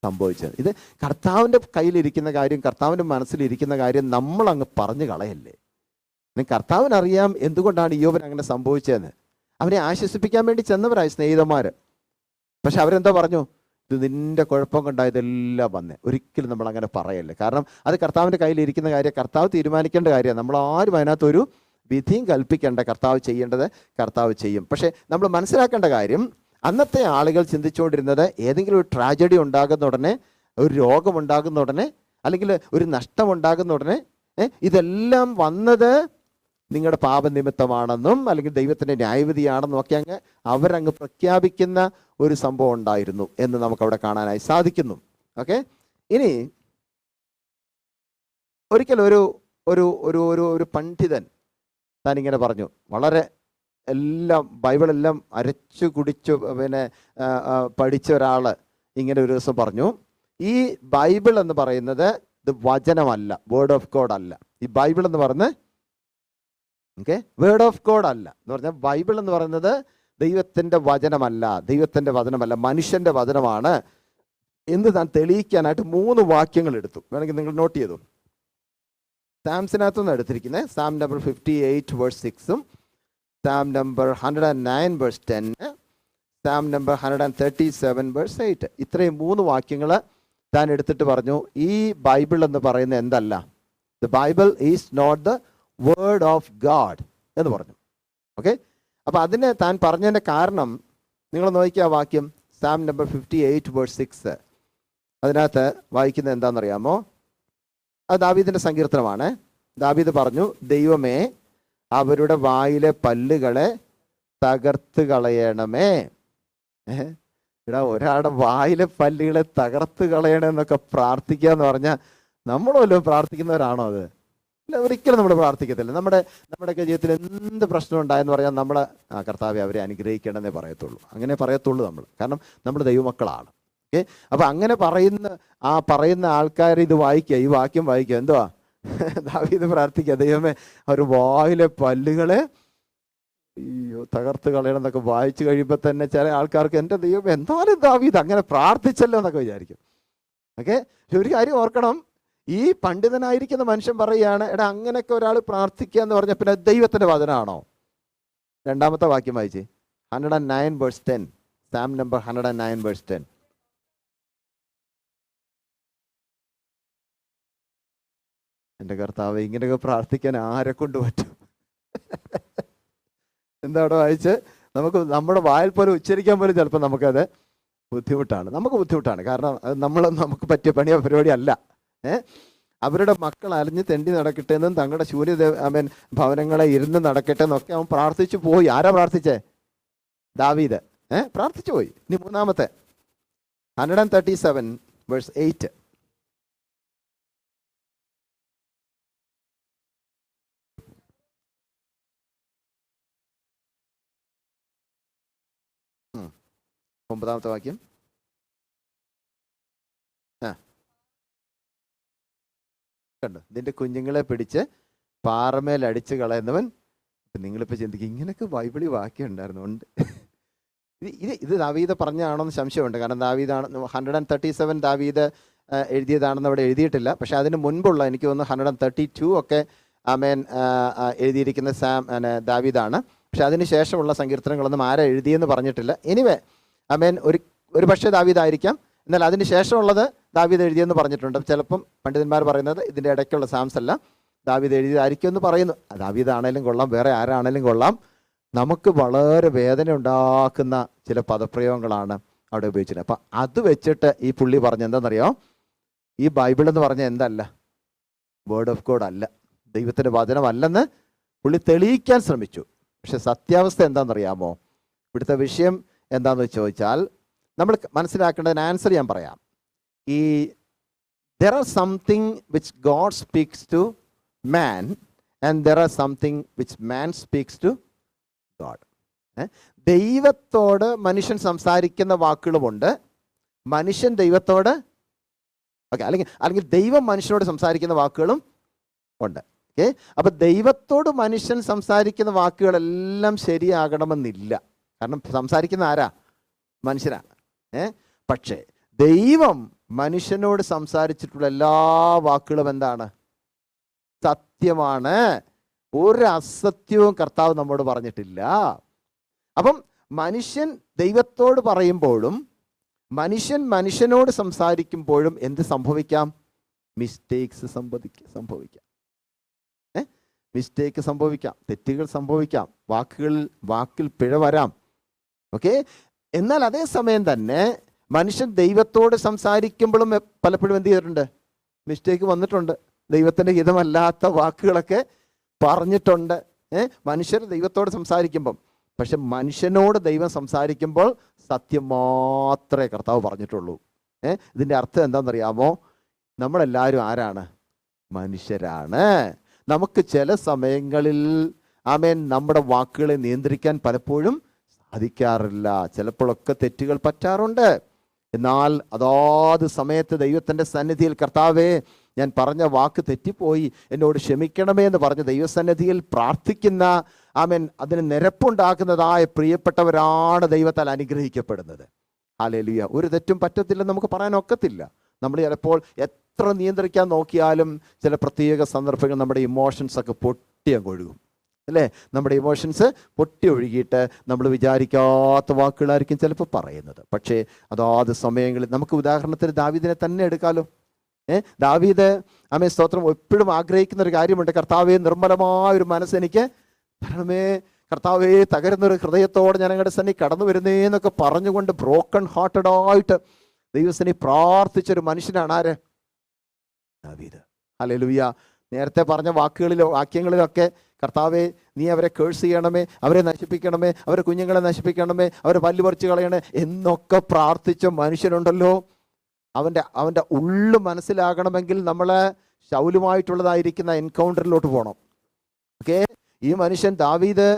സംഭവിച്ചത്. ഇത് കർത്താവിൻ്റെ കയ്യിലിരിക്കുന്ന കാര്യം, കർത്താവിൻ്റെ മനസ്സിലിരിക്കുന്ന കാര്യം നമ്മൾ അങ്ങ് പറഞ്ഞു കളയല്ലേ. കർത്താവിനറിയാം എന്തുകൊണ്ടാണ് ഇയ്യോബിന് അങ്ങനെ സംഭവിച്ചതെന്ന്. അവനെ ആശ്വസിപ്പിക്കാൻ വേണ്ടി ചെന്നവരായി സ്നേഹിതന്മാർ. പക്ഷെ അവരെന്താ പറഞ്ഞു? ഇത് നിന്റെ കുഴപ്പം കൊണ്ടായതെല്ലാം വന്നേ. ഒരിക്കലും നമ്മൾ അങ്ങനെ പറയല്ലേ. കാരണം അത് കർത്താവിൻ്റെ കയ്യിലിരിക്കുന്ന കാര്യം, കർത്താവ് തീരുമാനിക്കേണ്ട കാര്യമാണ്. നമ്മൾ ആരും അതിനകത്തൊരു വിധിയും കൽപ്പിക്കേണ്ട. കർത്താവ് ചെയ്യേണ്ടത് കർത്താവ് ചെയ്യും. പക്ഷേ നമ്മൾ മനസ്സിലാക്കേണ്ട കാര്യം, അന്നത്തെ ആളുകൾ ചിന്തിച്ചുകൊണ്ടിരുന്നത് ഏതെങ്കിലും ഒരു ട്രാജഡി ഉണ്ടാകുന്ന ഉടനെ, ഒരു രോഗമുണ്ടാകുന്ന ഉടനെ, അല്ലെങ്കിൽ ഒരു നഷ്ടമുണ്ടാകുന്ന ഉടനെ ഇതെല്ലാം വന്നത് നിങ്ങളുടെ പാപനിമിത്തമാണെന്നും അല്ലെങ്കിൽ ദൈവത്തിൻ്റെ ന്യായവിധിയാണെന്നും ഒക്കെ അവരങ്ങ് പ്രഖ്യാപിക്കുന്ന ഒരു സംഭവം ഉണ്ടായിരുന്നു എന്ന് നമുക്കവിടെ കാണാനായി സാധിക്കുന്നു. ഓക്കെ, ഇനി ഒരിക്കൽ ഒരു ഒരു ഒരു ഒരു പണ്ഡിതൻ താനിങ്ങനെ പറഞ്ഞു, വളരെ എല്ലാം ബൈബിളെല്ലാം അരച്ചു കുടിച്ചു പിന്നെ പഠിച്ച ഒരാൾ ഇങ്ങനെ ഒരു ദിവസം പറഞ്ഞു, ഈ ബൈബിൾ എന്ന് പറയുന്നത് ഇത് വചനമല്ല, വേർഡ് ഓഫ് ഗോഡ് അല്ല. ഈ ബൈബിൾ എന്ന് പറയുന്നത് വേർഡ് ഓഫ് ഗോഡ് അല്ല എന്ന് പറഞ്ഞാൽ, ബൈബിൾ എന്ന് പറയുന്നത് ദൈവത്തിൻ്റെ വചനമല്ല, ദൈവത്തിൻ്റെ വചനമല്ല, മനുഷ്യൻ്റെ വചനമാണ് എന്ന് താൻ തെളിയിക്കാനായിട്ട് 3 വാക്യങ്ങൾ എടുത്തു. വേണമെങ്കിൽ നിങ്ങൾ നോട്ട് ചെയ്തു. സാംസിനകത്തുനിന്ന് എടുത്തിരിക്കുന്നത് psalm number 58 verse 6, psalm number 109 verse 10, psalm number 137 verse 8. ഇത്രയും 3 വാക്യങ്ങൾ താൻ എടുത്തിട്ട് പറഞ്ഞു, ഈ ബൈബിൾ എന്ന് പറയുന്നത് എന്തല്ല, the Bible is not the word of God എന്ന് പറഞ്ഞു. ഓക്കെ, അപ്പോൾ അതിന് താൻ പറഞ്ഞതിൻ്റെ കാരണം നിങ്ങൾ നോക്കിയ വാക്യം സാം നമ്പർ 58 വേഴ്സ് 6. അതിനകത്ത് വായിക്കുന്നത് എന്താണെന്നറിയാമോ? അത് ദാവീദിൻ്റെ സങ്കീർത്തനമാണ്. ദാവീദ് പറഞ്ഞു, ദൈവമേ അവരുടെ വായിലെ പല്ലുകളെ തകർത്ത് കളയണമേ. ഒരാളുടെ വായിലെ പല്ലുകളെ തകർത്ത് കളയണമെന്നൊക്കെ പ്രാർത്ഥിക്കുക എന്ന് പറഞ്ഞാൽ നമ്മൾ വല്ലതും പ്രാർത്ഥിക്കുന്നവരാണോ? അത് ഇല്ല, ഒരിക്കലും നമ്മൾ പ്രാർത്ഥിക്കത്തില്ല. നമ്മുടെയൊക്കെ ജീവിതത്തിൽ എന്ത് പ്രശ്നം ഉണ്ടായെന്ന് പറഞ്ഞാൽ നമ്മൾ കർത്താവെ അവരെ അനുഗ്രഹിക്കണമെന്നേ പറയത്തുള്ളൂ. അങ്ങനെ പറയത്തുള്ളൂ നമ്മൾ, കാരണം നമ്മൾ ദൈവമക്കളാണ്. ഓക്കെ, അപ്പം അങ്ങനെ പറയുന്ന ആൾക്കാർ ഇത് വായിക്കുക, ഈ വാക്യം വായിക്കുക. എന്തുവാ ദാവീദ് പ്രാർത്ഥിക്കുക, ദൈവമേ അവർ വായിലെ പല്ലുകളെ തകർത്ത് കളയണം എന്നൊക്കെ വായിച്ചു കഴിയുമ്പോൾ തന്നെ ചില ആൾക്കാർക്ക് എൻ്റെ ദൈവം എന്തായാലും ദാവീദ് അങ്ങനെ പ്രാർത്ഥിച്ചല്ലോ എന്നൊക്കെ വിചാരിക്കും. ഓക്കെ, ഒരു കാര്യം ഓർക്കണം, ഈ പണ്ഡിതനായിരിക്കുന്ന മനുഷ്യൻ പറയുകയാണ്, എടാ അങ്ങനെയൊക്കെ ഒരാൾ പ്രാർത്ഥിക്കുക എന്ന് പറഞ്ഞാൽ പിന്നെ ദൈവത്തിൻ്റെ വചനമാണോ? 2ാമത്തെ വാക്യം വായിച്ചേ, 109 വേഴ്സ് 10, സാം നമ്പർ 109 വേഴ്സ് 10. എൻ്റെ കർത്താവ്, ഇങ്ങനെയൊക്കെ പ്രാർത്ഥിക്കാൻ ആരെ കൊണ്ട് പറ്റും? എന്താ അവിടെ വായിച്ച്? നമുക്ക് നമ്മുടെ വായിൽ പോലും ഉച്ചരിക്കാൻ പോലും ചിലപ്പോൾ നമുക്കത് ബുദ്ധിമുട്ടാണ്. കാരണം അത് നമുക്ക് പറ്റിയ പരിപാടി അല്ല. അവരുടെ മക്കൾ അലിഞ്ഞ് തെണ്ടി നടക്കട്ടെ എന്നും തങ്ങളുടെ ഭവനങ്ങളെ ഇരുന്ന് നടക്കട്ടെ എന്നൊക്കെ അവൻ പ്രാർത്ഥിച്ചു പോയി. ആരാ പ്രാർത്ഥിച്ചേ? ദാവീദ് പ്രാർത്ഥിച്ചു പോയി. ഇനി മൂന്നാമത്തെ 137 verse 8. ഒമ്പതാമത്തെ വാക്യം. കണ്ടു, ഇതിന്റെ കുഞ്ഞുങ്ങളെ പിടിച്ച് പാറമേൽ അടിച്ച് കളയുന്നവൻ. നിങ്ങളിപ്പോൾ ചിന്തിക്കും ഇങ്ങനെയൊക്കെ ബൈബിളിൽ വാക്യം ഉണ്ടായിരുന്നുണ്ട്. ഇത് ദാവീദ് പറഞ്ഞാണോന്ന് സംശയമുണ്ട്. കാരണം ദാവീദാണ് 137 ദാവീദ് എഴുതിയതാണെന്ന് അവിടെ എഴുതിയിട്ടില്ല. പക്ഷെ അതിന് മുൻപുള്ള എനിക്ക് തോന്നുന്നു 132 ഒക്കെ എഴുതിയിരിക്കുന്ന ദാവീദാണ്. പക്ഷെ അതിന് ശേഷമുള്ള സങ്കീർത്തനങ്ങളൊന്നും ആരാ എഴുതിയെന്ന് പറഞ്ഞിട്ടില്ല. എനിവേ ഒരു പക്ഷേ ദാവീദായിരിക്കാം. എന്നാൽ അതിന് ശേഷമുള്ളത് ദാവീദ് എഴുതിയെന്ന് പറഞ്ഞിട്ടുണ്ട്. ചിലപ്പം പണ്ഡിതന്മാർ പറയുന്നത് ഇതിൻ്റെ ഇടയ്ക്കുള്ള സാംസ് അല്ല, ദാവീദ് എഴുതിയതായിരിക്കും എന്ന് പറയുന്നു. ദാവീദാണേലും കൊള്ളാം, വേറെ ആരാണേലും കൊള്ളാം. നമുക്ക് വളരെ വേദന ഉണ്ടാക്കുന്ന ചില പദപ്രയോഗങ്ങളാണ് അവിടെ ഉപയോഗിച്ചത്. അപ്പം അത് വെച്ചിട്ട് ഈ പുള്ളി പറഞ്ഞ എന്താണെന്നറിയോ? ഈ ബൈബിൾ എന്ന് പറഞ്ഞാൽ എന്തല്ല? വേർഡ് ഓഫ് ഗോഡ് അല്ല, ദൈവത്തിൻ്റെ വചനമല്ലെന്ന് പുള്ളി തെളിയിക്കാൻ ശ്രമിച്ചു. പക്ഷെ സത്യാവസ്ഥ എന്താണെന്നറിയാമോ? ഇവിടുത്തെ വിഷയം എന്താണെന്ന് ചോദിച്ചാൽ നമ്മൾ മനസ്സിലാക്കേണ്ടതിന് ആൻസർ ഞാൻ പറയാം. ഈ there are something which God speaks to man and there are something which man speaks to God. ദൈവത്തോട് മനുഷ്യൻ സംസാരിക്കുന്ന വാക്കുകളുമുണ്ട്, മനുഷ്യൻ ദൈവത്തോട് അല്ലെങ്കിൽ ദൈവം മനുഷ്യനോട് സംസാരിക്കുന്ന വാക്കുകളും ഉണ്ട്. ഓക്കെ, അപ്പൊ ദൈവത്തോട് മനുഷ്യൻ സംസാരിക്കുന്ന വാക്കുകളെല്ലാം ശരിയാകണമെന്നില്ല. കാരണം സംസാരിക്കുന്ന ആരാ? മനുഷ്യനാണ്. പക്ഷേ ദൈവം മനുഷ്യനോട് സംസാരിച്ചിട്ടുള്ള എല്ലാ വാക്കുകളും എന്താണ്? സത്യമാണ്. ഒരു അസത്യവും കർത്താവ് നമ്മോട് പറഞ്ഞിട്ടില്ല. അപ്പം മനുഷ്യൻ ദൈവത്തോട് പറയുമ്പോഴും മനുഷ്യൻ മനുഷ്യനോട് സംസാരിക്കുമ്പോഴും എന്ത് സംഭവിക്കാം? മിസ്റ്റേക്സ് സംഭവിക്കാം. മിസ്റ്റേക്ക് സംഭവിക്കാം, തെറ്റുകൾ സംഭവിക്കാം, വാക്കിൽ പിഴ വരാം. ഓക്കെ, എന്നാൽ അതേസമയം തന്നെ മനുഷ്യൻ ദൈവത്തോട് സംസാരിക്കുമ്പോഴും പലപ്പോഴും എന്ത് ചെയ്തിട്ടുണ്ട്? മിസ്റ്റേക്ക് വന്നിട്ടുണ്ട്. ദൈവത്തിൻ്റെ ഹിതമല്ലാത്ത വാക്കുകളൊക്കെ പറഞ്ഞിട്ടുണ്ട്. മനുഷ്യർ ദൈവത്തോട് സംസാരിക്കുമ്പം. പക്ഷെ മനുഷ്യനോട് ദൈവം സംസാരിക്കുമ്പോൾ സത്യം മാത്രമേ കർത്താവ് പറഞ്ഞിട്ടുള്ളൂ. ഇതിൻ്റെ അർത്ഥം എന്താണെന്നറിയാമോ? നമ്മളെല്ലാവരും ആരാണ്? മനുഷ്യരാണ്. നമുക്ക് ചില സമയങ്ങളിൽ നമ്മുടെ വാക്കുകളെ നിയന്ത്രിക്കാൻ പലപ്പോഴും സാധിക്കാറില്ല. ചിലപ്പോഴൊക്കെ തെറ്റുകൾ പറ്റാറുണ്ട്. എന്നാൽ അതാത് സമയത്ത് ദൈവത്തിൻ്റെ സന്നിധിയിൽ കർത്താവേ, ഞാൻ പറഞ്ഞ വാക്ക് തെറ്റിപ്പോയി, എന്നോട് ക്ഷമിക്കണമേ എന്ന് പറഞ്ഞ് ദൈവസന്നിധിയിൽ പ്രാർത്ഥിക്കുന്ന അതിന് നിരപ്പുണ്ടാക്കുന്നതായ പ്രിയപ്പെട്ടവരാണ് ദൈവത്താൽ അനുഗ്രഹിക്കപ്പെടുന്നത്. ഹല്ലേലൂയ. ഒരു തെറ്റും പറ്റത്തില്ലെന്ന് നമുക്ക് പറയാൻ ഒക്കത്തില്ല. നമ്മൾ ചിലപ്പോൾ എത്ര നിയന്ത്രിക്കാൻ നോക്കിയാലും ചില പ്രത്യേക സന്ദർഭങ്ങൾ നമ്മുടെ ഇമോഷൻസ് ഒക്കെ പൊട്ടിയൊഴുകും, അല്ലേ? നമ്മുടെ ഇമോഷൻസ് പൊട്ടി ഒഴുകിയിട്ട് നമ്മൾ വിചാരിക്കാത്ത വാക്കുകളായിരിക്കും ചിലപ്പോൾ പറയുന്നത്. പക്ഷേ അതാത് സമയങ്ങളിൽ നമുക്ക് ഉദാഹരണത്തിന് ദാവീദിനെ തന്നെ എടുക്കാലോ. ദാവീദ് സ്തോത്രം എപ്പോഴും ആഗ്രഹിക്കുന്ന ഒരു കാര്യമുണ്ട്. കർത്താവേ, നിർമ്മലമായ ഒരു മനസ്സെനിക്ക് തരണമേ. കർത്താവേ, തകരുന്നൊരു ഹൃദയത്തോടെ ഞാൻ അങ്ങയുടെ സന്നിധി കടന്നു വരുന്നേ എന്നൊക്കെ പറഞ്ഞുകൊണ്ട് ബ്രോക്കൺ ഹാർട്ടഡ് ആയിട്ട് ദൈവസന്നിധി പ്രാർത്ഥിച്ചൊരു മനുഷ്യനാണ് ആര്? ദാവീദ്. ഹല്ലേലൂയ. നേരത്തെ പറഞ്ഞ വാക്യങ്ങളിലൊക്കെ കർത്താവേ, നീ അവരെ കേഴ്സ് ചെയ്യണമേ, അവരെ നശിപ്പിക്കണമേ, അവരെ കുഞ്ഞുങ്ങളെ നശിപ്പിക്കണമേ, അവരെ പല്ല് പറിച്ച് കളയണേ എന്നൊക്കെ പ്രാർത്ഥിച്ച മനുഷ്യനുണ്ടല്ലോ. അവൻ്റെ ഉള്ളു മനസ്സിലാകണമെങ്കിൽ നമ്മൾ ശൗലുമായിട്ടുള്ളതായിരിക്കുന്ന എൻകൗണ്ടറിലോട്ട് പോകണം. ഓക്കെ, ഈ മനുഷ്യൻ ദാവീദ്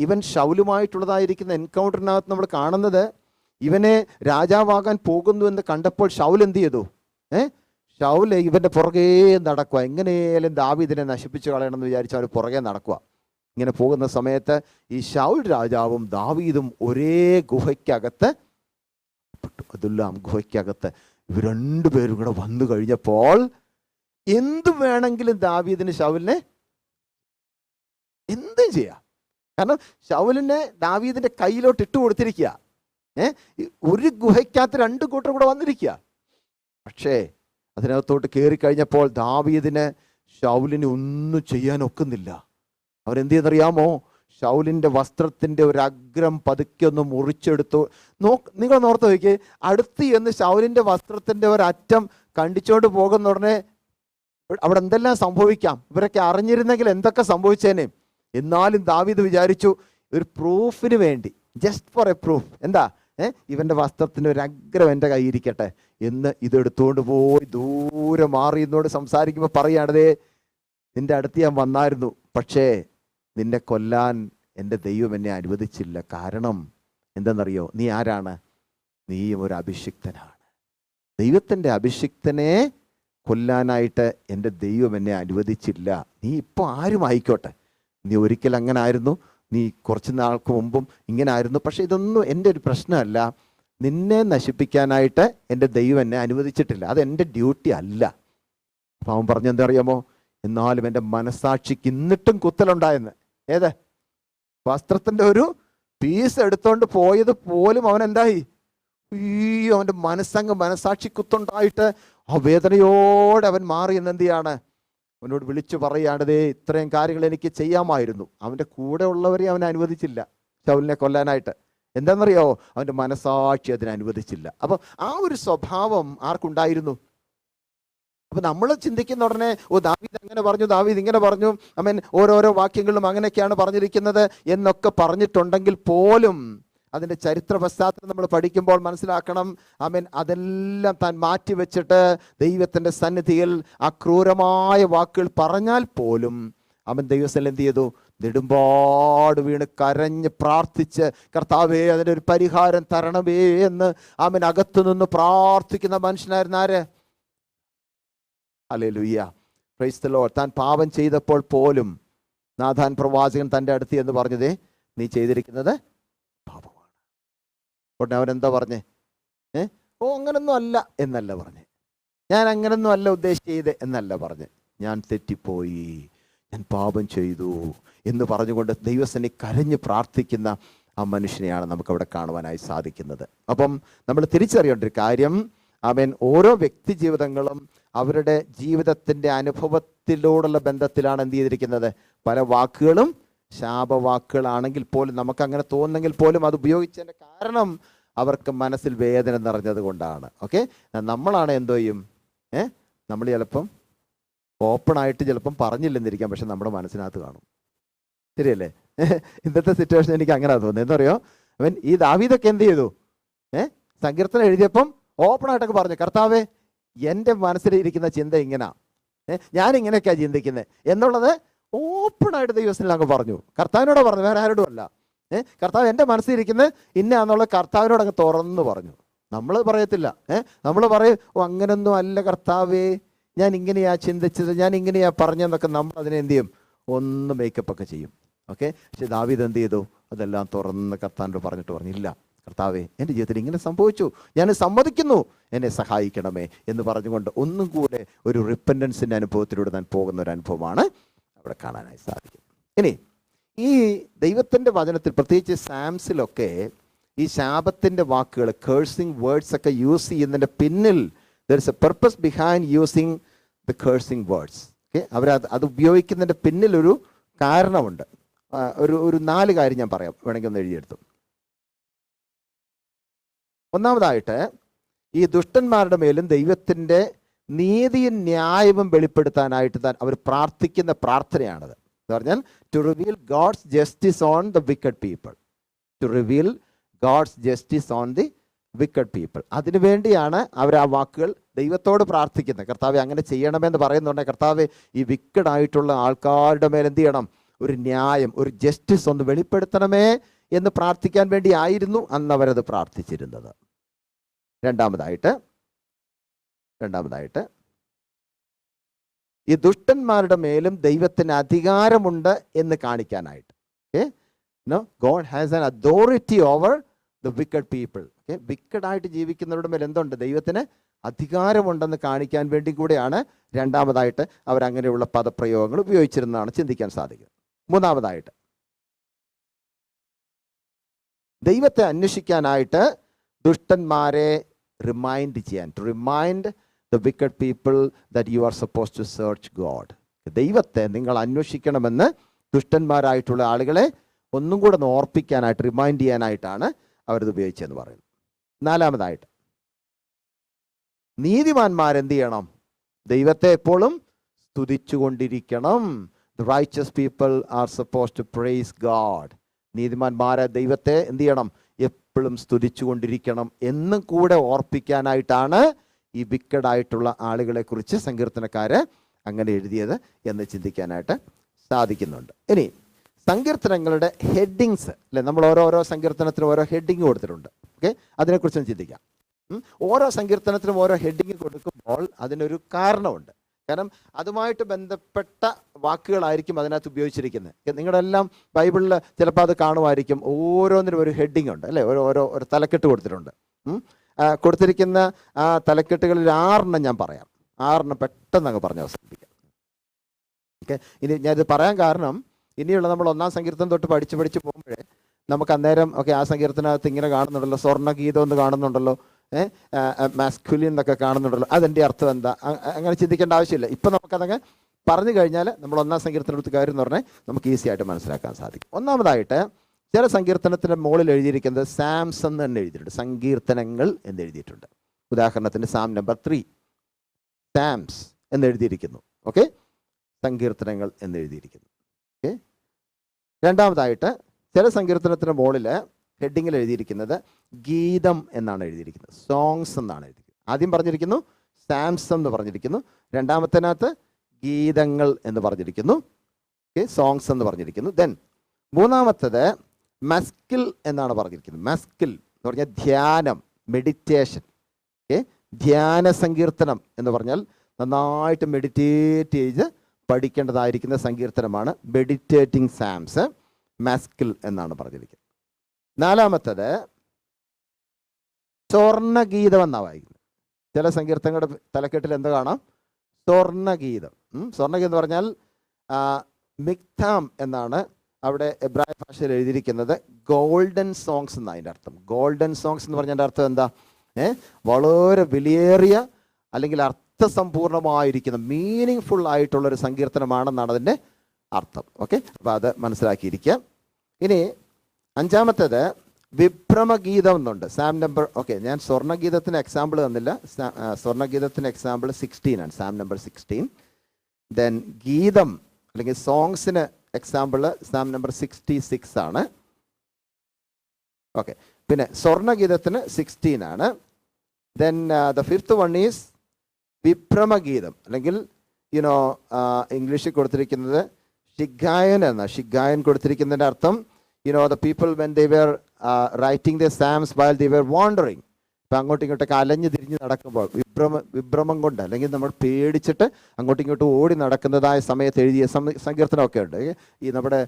ഇവൻ ശൗലുമായിട്ടുള്ളതായിരിക്കുന്ന എൻകൗണ്ടറിനകത്ത് നമ്മൾ കാണുന്നത്, ഇവനെ രാജാവാകാൻ പോകുന്നു എന്ന് കണ്ടപ്പോൾ ശൗൽ എന്ത് ചെയ്തു? ശൗൽ ഇവൻ്റെ പുറകെ നടക്കുക. എങ്ങനെയാലും ദാവീദിനെ നശിപ്പിച്ച് കളയണമെന്ന് വിചാരിച്ച് അവർ പുറകെ നടക്കുക. ഇങ്ങനെ പോകുന്ന സമയത്ത് ഈ ശൗൽ രാജാവും ദാവീദും ഒരേ ഗുഹയ്ക്കകത്ത്, അദുല്ലാം ഗുഹയ്ക്കകത്ത് ഇവർ രണ്ടുപേരും കൂടെ വന്നു കഴിഞ്ഞപ്പോൾ എന്തു വേണമെങ്കിലും ദാവീദിന് ശൗലിനെ എന്തും ചെയ്യാം. കാരണം ശൗലിനെ ദാവീദിന്റെ കയ്യിലോട്ട് ഇട്ട് കൊടുത്തിരിക്കുക. ഒരു ഗുഹയ്ക്കകത്ത് രണ്ട് കൂട്ടർ കൂടെ വന്നിരിക്കുക. പക്ഷേ അതിനകത്തോട്ട് കയറിക്കഴിഞ്ഞപ്പോൾ ദാവീദിന് ശൗലിനെ ഒന്നും ചെയ്യാൻ ഒക്കുന്നില്ല. അവരെന്ത് ചെയ്യുന്നറിയാമോ? ശൗലിൻ്റെ വസ്ത്രത്തിൻ്റെ ഒരു അഗ്രം പതുക്കെ ഒന്ന് മുറിച്ചെടുത്തു. നിങ്ങൾ ഓർത്ത് നോക്കിയേ, അടുത്ത് എന്ന് ശൗലിൻ്റെ വസ്ത്രത്തിൻ്റെ ഒരറ്റം കണ്ടിച്ചോണ്ട് പോകുന്ന ഉടനെ അവിടെ എന്തെല്ലാം സംഭവിക്കാം. ഇവരൊക്കെ അറിഞ്ഞിരുന്നെങ്കിൽ എന്തൊക്കെ സംഭവിച്ചേനെ. എന്നാലും ദാവീദ് വിചാരിച്ചു, ഒരു പ്രൂഫിന് വേണ്ടി, ജസ്റ്റ് ഫോർ എ പ്രൂഫ്, എന്താ ഇവൻ്റെ വസ്ത്രത്തിന് ഒരു അഗ്രം എൻ്റെ കയ്യിരിക്കട്ടെ എന്ന് ഇതെടുത്തുകൊണ്ട് പോയി ദൂരെ മാറി എന്നോട് സംസാരിക്കുമ്പോൾ പറയാണതേ, നിന്റെ അടുത്ത് ഞാൻ വന്നായിരുന്നു, പക്ഷേ നിന്നെ കൊല്ലാൻ എൻ്റെ ദൈവം എന്നെ അനുവദിച്ചില്ല. കാരണം എന്തെന്നറിയോ? നീ ആരാണ്? നീയും ഒരു അഭിഷിക്തനാണ്. ദൈവത്തിൻ്റെ അഭിഷിക്തനെ കൊല്ലാനായിട്ട് എൻ്റെ ദൈവം എന്നെ അനുവദിച്ചില്ല. നീ ഇപ്പോൾ ആരും ആയിക്കോട്ടെ, നീ ഒരിക്കൽ അങ്ങനെ ആയിരുന്നു, നീ കുറച്ച് നാൾക്ക് മുമ്പും ഇങ്ങനെ ആയിരുന്നു, പക്ഷെ ഇതൊന്നും എൻ്റെ ഒരു പ്രശ്നമല്ല. നിന്നെ നശിപ്പിക്കാനായിട്ട് എൻ്റെ ദൈവം എന്നെ അനുവദിച്ചിട്ടില്ല, അതെൻ്റെ ഡ്യൂട്ടി അല്ല. അപ്പം അവൻ പറഞ്ഞു, എന്താ അറിയാമോ? എന്നാലും എൻ്റെ മനസാക്ഷിക്ക് ഇന്നിട്ടും കുത്തലുണ്ടായെന്ന്. ഏത്? വസ്ത്രത്തിൻ്റെ ഒരു പീസ് എടുത്തോണ്ട് പോയത് പോലും അവൻ എന്തായി? അയ്യോ, അവൻ്റെ മനസാക്ഷി കുത്തുണ്ടായിട്ട് ആ വേദനയോടെ അവൻ മാറി. എന്നെന്ത് ചെയ്യാണ്? അവനോട് വിളിച്ചു പറയാണതേ, ഇത്രയും കാര്യങ്ങൾ എനിക്ക് ചെയ്യാമായിരുന്നു. അവൻ്റെ കൂടെ ഉള്ളവരെ അവൻ അനുവദിച്ചില്ല ശൗലിനെ കൊല്ലാനായിട്ട്. എന്താണെന്നറിയോ? അവൻ്റെ മനസാക്ഷി അതിനെ അനുവദിച്ചില്ല. അപ്പോൾ ആ ഒരു സ്വഭാവം ആർക്കുണ്ടായിരുന്നു? അപ്പൊ നമ്മൾ ചിന്തിക്കുന്ന ഉടനെ, ഓ ദാവീദ് അങ്ങനെ പറഞ്ഞു, ദാവീദ് ഇങ്ങനെ പറഞ്ഞു, ആമേൻ, ഓരോരോ വാക്യങ്ങളിലും അങ്ങനെയൊക്കെയാണ് പറഞ്ഞിരിക്കുന്നത് എന്നൊക്കെ പറഞ്ഞിട്ടുണ്ടെങ്കിൽ പോലും അതിൻ്റെ ചരിത്ര പശ്ചാത്തലം നമ്മൾ പഠിക്കുമ്പോൾ മനസ്സിലാക്കണം, ആമേൻ, അതെല്ലാം താൻ മാറ്റിവെച്ചിട്ട് ദൈവത്തിൻ്റെ സന്നിധിയിൽ ആ ക്രൂരമായ വാക്കുകൾ പറഞ്ഞാൽ പോലും അവൻ ദൈവസ്ഥലം എന്ത് ചെയ്തു? നെടുമ്പാട് വീണ് കരഞ്ഞ് പ്രാർത്ഥിച്ച്, കർത്താവേ അതിൻ്റെ ഒരു പരിഹാരം തരണമേ എന്ന് അവൻ അകത്തു നിന്ന് പ്രാർത്ഥിക്കുന്ന മനുഷ്യനായിരുന്നു. ആര്? Hallelujah, praise the Lord. താൻ പാപം ചെയ്തപ്പോൾ പോലും നാഥാൻ പ്രവാചകൻ തൻ്റെ അടുത്ത് എന്ന് പറഞ്ഞതേ, നീ ചെയ്തിരിക്കുന്നത് പാപമാണ്. ഉടനെ അവൻ എന്താ പറഞ്ഞേ? ഓ അങ്ങനൊന്നും അല്ല എന്നല്ല പറഞ്ഞേ, ഞാൻ അങ്ങനൊന്നും അല്ല ഉദ്ദേശിച്ചത് എന്നല്ല പറഞ്ഞേ, ഞാൻ തെറ്റിപ്പോയി, ഞാൻ പാപം ചെയ്തു എന്ന് പറഞ്ഞുകൊണ്ട് ദൈവസന്നിധി കരഞ്ഞ് പ്രാർത്ഥിക്കുന്ന ആ മനുഷ്യനെയാണ് നമുക്കവിടെ കാണുവാനായി സാധിക്കുന്നത്. അപ്പം നമ്മൾ തിരിച്ചറിയേണ്ട ഒരു കാര്യം, ആമേൻ, ഓരോ വ്യക്തി ജീവിതങ്ങളും അവരുടെ ജീവിതത്തിൻ്റെ അനുഭവത്തിലൂടെയുള്ള ബന്ധത്തിലാണ് എന്ത് ചെയ്തിരിക്കുന്നത്. പല വാക്കുകളും ശാപവാക്കുകളാണെങ്കിൽ പോലും, നമുക്കങ്ങനെ തോന്നുന്നെങ്കിൽ പോലും അത് ഉപയോഗിച്ചതിൻ്റെ കാരണം അവർക്ക് മനസ്സിൽ വേദന നിറഞ്ഞത് കൊണ്ടാണ്. ഓക്കെ, നമ്മളാണ് എന്തോ ചെയ്യും, നമ്മൾ ചിലപ്പം ഓപ്പണായിട്ട് ചിലപ്പം പറഞ്ഞില്ലെന്നിരിക്കാം, പക്ഷെ നമ്മുടെ മനസ്സിനകത്ത് കാണും. ശരിയല്ലേ? ഇന്നത്തെ സിറ്റുവേഷൻ എനിക്ക് അങ്ങനെ തോന്നുന്നത്. എന്താ പറയുക, അവൻ ഈ ദാവീദൊക്കെ എന്ത് ചെയ്തു? സങ്കീർത്തനം എഴുതിയപ്പം ഓപ്പണായിട്ടൊക്കെ പറഞ്ഞു, കർത്താവേ എൻ്റെ മനസ്സിലിരിക്കുന്ന ചിന്ത ഇങ്ങനെ, ഞാൻ ഇങ്ങനെയൊക്കെയാണ് ചിന്തിക്കുന്നത് എന്നുള്ളത് ഓപ്പണായിട്ട് ദൈവത്തിൽ അങ്ങ് പറഞ്ഞു. കർത്താവിനോട് പറഞ്ഞു, വേറെ ആരോടും അല്ല. കർത്താവ് എൻ്റെ മനസ്സിലിരിക്കുന്നത് ഇന്നാന്നുള്ള കർത്താവിനോട് അങ്ങ് തുറന്നു പറഞ്ഞു. നമ്മൾ പറയത്തില്ല, നമ്മൾ പറയും, ഓ അങ്ങനൊന്നും അല്ല കർത്താവേ, ഞാൻ ഇങ്ങനെയാ ചിന്തിച്ചത്, ഞാൻ ഇങ്ങനെയാ പറഞ്ഞതെന്നൊക്കെ നമ്മൾ അതിനെ എന്ത് ചെയ്യും? ഒന്ന് മേക്കപ്പ് ഒക്കെ ചെയ്യും. ഓക്കെ, പക്ഷെ ദാവീദ് എന്ത് ചെയ്തു? അതെല്ലാം തുറന്ന് കർത്താവിനോട് പറഞ്ഞിട്ട് പറഞ്ഞില്ല, കർത്താവേ എൻ്റെ ജീവിതത്തിൽ ഇങ്ങനെ സംഭവിച്ചു, ഞാൻ സമ്മതിക്കുന്നു, എന്നെ സഹായിക്കണമേ എന്ന് പറഞ്ഞുകൊണ്ട് ഒന്നും കൂടെ ഒരു റിപ്പൻഡൻസിൻ്റെ അനുഭവത്തിലൂടെ താൻ പോകുന്ന ഒരു അനുഭവമാണ് അവിടെ കാണാനായി സാധിക്കും. ഇനി ഈ ദൈവത്തിൻ്റെ വചനത്തിൽ, പ്രത്യേകിച്ച് സാംസിലൊക്കെ ഈ ശാപത്തിൻ്റെ വാക്കുകൾ, കേഴ്സിങ് വേർഡ്സ് ഒക്കെ യൂസ് ചെയ്യുന്നതിൻ്റെ പിന്നിൽ there is A purpose behind using the cursing words. Okay, അത് ഉപയോഗിക്കുന്നതിൻ്റെ പിന്നിലൊരു കാരണമുണ്ട്. ഒരു 4 കാര്യം ഞാൻ പറയാം, വേണമെങ്കിൽ ഒന്ന് എഴുതിയെടുത്തു. ഒന്നാമതായിട്ട്, ഈ ദുഷ്ടന്മാരുടെ മേലും ദൈവത്തിൻ്റെ നീതിയും ന്യായവും വെളിപ്പെടുത്താനായിട്ട് അവർ പ്രാർത്ഥിക്കുന്ന പ്രാർത്ഥനയാണത്. എന്ന് പറഞ്ഞാൽ to reveal God's justice on the wicked people, to reveal God's justice on the wicked people. അതിനുവേണ്ടിയാണ് അവർ ആ വാക്കുകൾ ദൈവത്തോട് പ്രാർത്ഥിക്കുന്നത്. കർത്താവെ അങ്ങനെ ചെയ്യണമെന്ന് പറയുന്നുണ്ടെങ്കിൽ, കർത്താവെ ഈ വിക്കഡ് ആയിട്ടുള്ള ആൾക്കാരുടെ മേൽ എന്ത് ചെയ്യണം? ഒരു ന്യായം, ഒരു ജസ്റ്റിസ് ഒന്ന് വെളിപ്പെടുത്തണമേ എന്ന് പ്രാർത്ഥിക്കാൻ വേണ്ടി ആയിരുന്നു അന്ന് അവരത് പ്രാർത്ഥിച്ചിരുന്നത്. രണ്ടാമതായിട്ട് ഈ ദുഷ്ടന്മാരുടെ മേലും ദൈവത്തിന് അധികാരമുണ്ട് എന്ന് കാണിക്കാനായിട്ട്. God has an authority over the wicked people. വിക്കഡായിട്ട് ജീവിക്കുന്നവരുടെ മേൽ എന്തുണ്ട്? ദൈവത്തിന് അധികാരമുണ്ടെന്ന് കാണിക്കാൻ വേണ്ടി കൂടെയാണ് രണ്ടാമതായിട്ട് അവരങ്ങനെയുള്ള പദപ്രയോഗങ്ങൾ ഉപയോഗിച്ചിരുന്നതാണ് ചിന്തിക്കാൻ സാധിക്കും. മൂന്നാമതായിട്ട്, ദൈവത്തെ അന്വേഷിക്കാനായിട്ട് ദുഷ്ടന്മാരെ റിമൈൻഡ് ചെയ്യാൻ, to remind the wicked people that you are suppose to search God. ദൈവത്തെ നിങ്ങൾ അന്വേഷിക്കണമെന്ന് ദുഷ്ടന്മാരായിട്ടുള്ള ആളുകളെ ഒന്നും കൂടെ ഒന്ന് ഓർപ്പിക്കാനായിട്ട്, റിമൈൻഡ് ചെയ്യാനായിട്ടാണ് അവരിത് ഉപയോഗിച്ചതെന്ന് പറയുന്നത്. നാലാമതായിട്ട്, നീതിമാന്മാരെന്ത് ചെയ്യണം? ദൈവത്തെ എപ്പോഴും സ്തുതിച്ചുകൊണ്ടിരിക്കണം. The righteous people are supposed to praise God. നീതിമാന്മാരെ ദൈവത്തെ എന്ത് ചെയ്യണം? എപ്പോഴും സ്തുതിച്ചുകൊണ്ടിരിക്കണം എന്നും കൂടെ ഓർപ്പിക്കാനായിട്ടാണ് ഈ വിക്കഡായിട്ടുള്ള ആളുകളെ കുറിച്ച് സങ്കീർത്തനക്കാര് അങ്ങനെ എഴുതിയത് എന്ന് ചിന്തിക്കാനായിട്ട് സാധിക്കുന്നുണ്ട്. ഇനി സങ്കീർത്തനങ്ങളുടെ ഹെഡിങ്സ് അല്ലെ, നമ്മൾ ഓരോ സങ്കീർത്തനത്തിനും ഓരോ ഹെഡിങ് കൊടുത്തിട്ടുണ്ട്. ഓക്കെ, അതിനെക്കുറിച്ചൊന്ന് ചിന്തിക്കാം. ഓരോ സങ്കീർത്തനത്തിനും ഓരോ ഹെഡിങ് കൊടുക്കുമ്പോൾ അതിനൊരു കാരണമുണ്ട്. കാരണം അതുമായിട്ട് ബന്ധപ്പെട്ട വാക്കുകളായിരിക്കും അതിനകത്ത് ഉപയോഗിച്ചിരിക്കുന്നത്. നിങ്ങളെല്ലാം ബൈബിളിൽ ചിലപ്പോൾ അത് കാണുമായിരിക്കും. ഓരോന്നിനും ഒരു ഹെഡിങ് ഉണ്ട് അല്ലേ, ഒരു തലക്കെട്ട് കൊടുത്തിട്ടുണ്ട്. കൊടുത്തിരിക്കുന്ന ആ തലക്കെട്ടുകളിൽ 6 ഞാൻ പറയാം. 6 പെട്ടെന്ന് അങ്ങ് പറഞ്ഞ് അവസാനിപ്പിക്കാം. ഓക്കെ, ഇനി ഞാനിത് പറയാൻ കാരണം, ഇനിയുള്ള നമ്മൾ 1-ാം സങ്കീർത്തനം തൊട്ട് പഠിച്ച് പോകുമ്പോഴേ നമുക്ക് അന്നേരം ഓക്കെ ആ സങ്കീർത്തനകത്ത് ഇങ്ങനെ കാണുന്നുണ്ടല്ലോ, സ്വർണ്ണഗീതം എന്ന് കാണുന്നുണ്ടല്ലോ, മാസ്കുലിൻ എന്നൊക്കെ കാണുന്നുണ്ടല്ലോ, അതിൻ്റെ അർത്ഥം എന്താ, അങ്ങനെ ചിന്തിക്കേണ്ട ആവശ്യമില്ല. ഇപ്പം നമുക്കതങ്ങ് പറഞ്ഞു കഴിഞ്ഞാൽ നമ്മൾ 1-ാം സങ്കീർത്തനത്തെ കാര്യം എന്ന് പറഞ്ഞാൽ നമുക്ക് ഈസി ആയിട്ട് മനസ്സിലാക്കാൻ സാധിക്കും. ഒന്നാമതായിട്ട് ചില സങ്കീർത്തനത്തിൻ്റെ മുകളിൽ എഴുതിയിരിക്കുന്നത് സാംസ് എന്ന് തന്നെ എഴുതിയിട്ടുണ്ട്, സങ്കീർത്തനങ്ങൾ എന്ന് എഴുതിയിട്ടുണ്ട്. ഉദാഹരണത്തിന് സാം നമ്പർ 3 സാംസ് എന്ന് എഴുതിയിരിക്കുന്നു. ഓക്കെ, സങ്കീർത്തനങ്ങൾ എന്ന് എഴുതിയിരിക്കുന്നു. ഓക്കെ, രണ്ടാമതായിട്ട് ചില സങ്കീർത്തനത്തിൻ്റെ മുകളിൽ ഹെഡിങ്ങിൽ എഴുതിയിരിക്കുന്നത് ഗീതം എന്നാണ് എഴുതിയിരിക്കുന്നത്, സോങ്സ് എന്നാണ് എഴുതിയിരിക്കുന്നത്. ആദ്യം പറഞ്ഞിരിക്കുന്നു സാംസ് എന്ന് പറഞ്ഞിരിക്കുന്നു, രണ്ടാമത്തേനകത്ത് ഗീതങ്ങൾ എന്ന് പറഞ്ഞിരിക്കുന്നു, ഓക്കെ, സോങ്സ് എന്ന് പറഞ്ഞിരിക്കുന്നു. ദെൻ മൂന്നാമത്തത് മസ്കിൽ എന്നാണ് പറഞ്ഞിരിക്കുന്നത്. മസ്കിൽ എന്ന് പറഞ്ഞാൽ ധ്യാനം, മെഡിറ്റേഷൻ. ഓക്കെ, ധ്യാന സങ്കീർത്തനം എന്ന് പറഞ്ഞാൽ നന്നായിട്ട് മെഡിറ്റേറ്റ് ചെയ്ത് പഠിക്കേണ്ടതായിരിക്കുന്ന സങ്കീർത്തനമാണ് മെഡിറ്റേറ്റിംഗ് സാംസ്, മസ്കിൽ എന്നാണ് പറഞ്ഞിരിക്കുന്നത്. നാലാമത്തത് സ്വർണ്ണഗീതം എന്നാണ് വായിക്കുന്നത്. ചില സങ്കീർത്തനങ്ങളുടെ തലക്കെട്ടിൽ എന്ത് കാണാം? സ്വർണ്ണഗീതം. സ്വർണ്ണഗീതം എന്ന് പറഞ്ഞാൽ മിക്താം എന്നാണ് അവിടെ എബ്രായ ഭാഷയിൽ എഴുതിയിരിക്കുന്നത്. ഗോൾഡൻ സോങ്സ് എന്നാണ് അതിൻ്റെ അർത്ഥം. ഗോൾഡൻ സോങ്സ് എന്ന് പറഞ്ഞതിൻ്റെ അർത്ഥം എന്താ? വളരെ വിലയേറിയ അല്ലെങ്കിൽ അർത്ഥസമ്പൂർണമായിരിക്കുന്ന മീനിങ് ഫുൾ ആയിട്ടുള്ളൊരു സങ്കീർത്തനമാണെന്നാണ് അതിൻ്റെ അർത്ഥം. ഓക്കെ, അപ്പോൾ അത് മനസ്സിലാക്കിയിരിക്കുക. ഇനി അഞ്ചാമത്തേത് വിഭ്രമഗീതം എന്നുണ്ട്, സാം നമ്പർ. ഓക്കെ, ഞാൻ സ്വർണ്ണഗീതത്തിന് എക്സാമ്പിൾ തന്നില്ല. സ്വർണ്ണഗീതത്തിന് എക്സാമ്പിൾ 16 ആണ്, സാം നമ്പർ 16. ദെൻ ഗീതം അല്ലെങ്കിൽ സോങ്സിന് എക്സാമ്പിൾ സാം നമ്പർ 66 ആണ്. ഓക്കെ, പിന്നെ സ്വർണ്ണഗീതത്തിന് 16 ആണ്. Then the fifth one is വിഭ്രമഗീതം, അല്ലെങ്കിൽ ഇംഗ്ലീഷിൽ കൊടുത്തിരിക്കുന്നത് ഷിഗായൻ എന്ന. ഷിഗായൻ കൊടുത്തിരിക്കുന്നതിൻ്റെ അർത്ഥം the people when they were writing their psalms while they were wandering, ഇപ്പം അങ്ങോട്ടും ഇങ്ങോട്ടൊക്കെ അലഞ്ഞു തിരിഞ്ഞ് നടക്കുമ്പോൾ വിഭ്രമം കൊണ്ട് അല്ലെങ്കിൽ നമ്മൾ പേടിച്ചിട്ട് അങ്ങോട്ടും ഇങ്ങോട്ടും ഓടി നടക്കുന്നതായ സമയത്ത് എഴുതിയ സങ്കീർത്തനമൊക്കെ ഉണ്ട്. ഈ നമ്മുടെ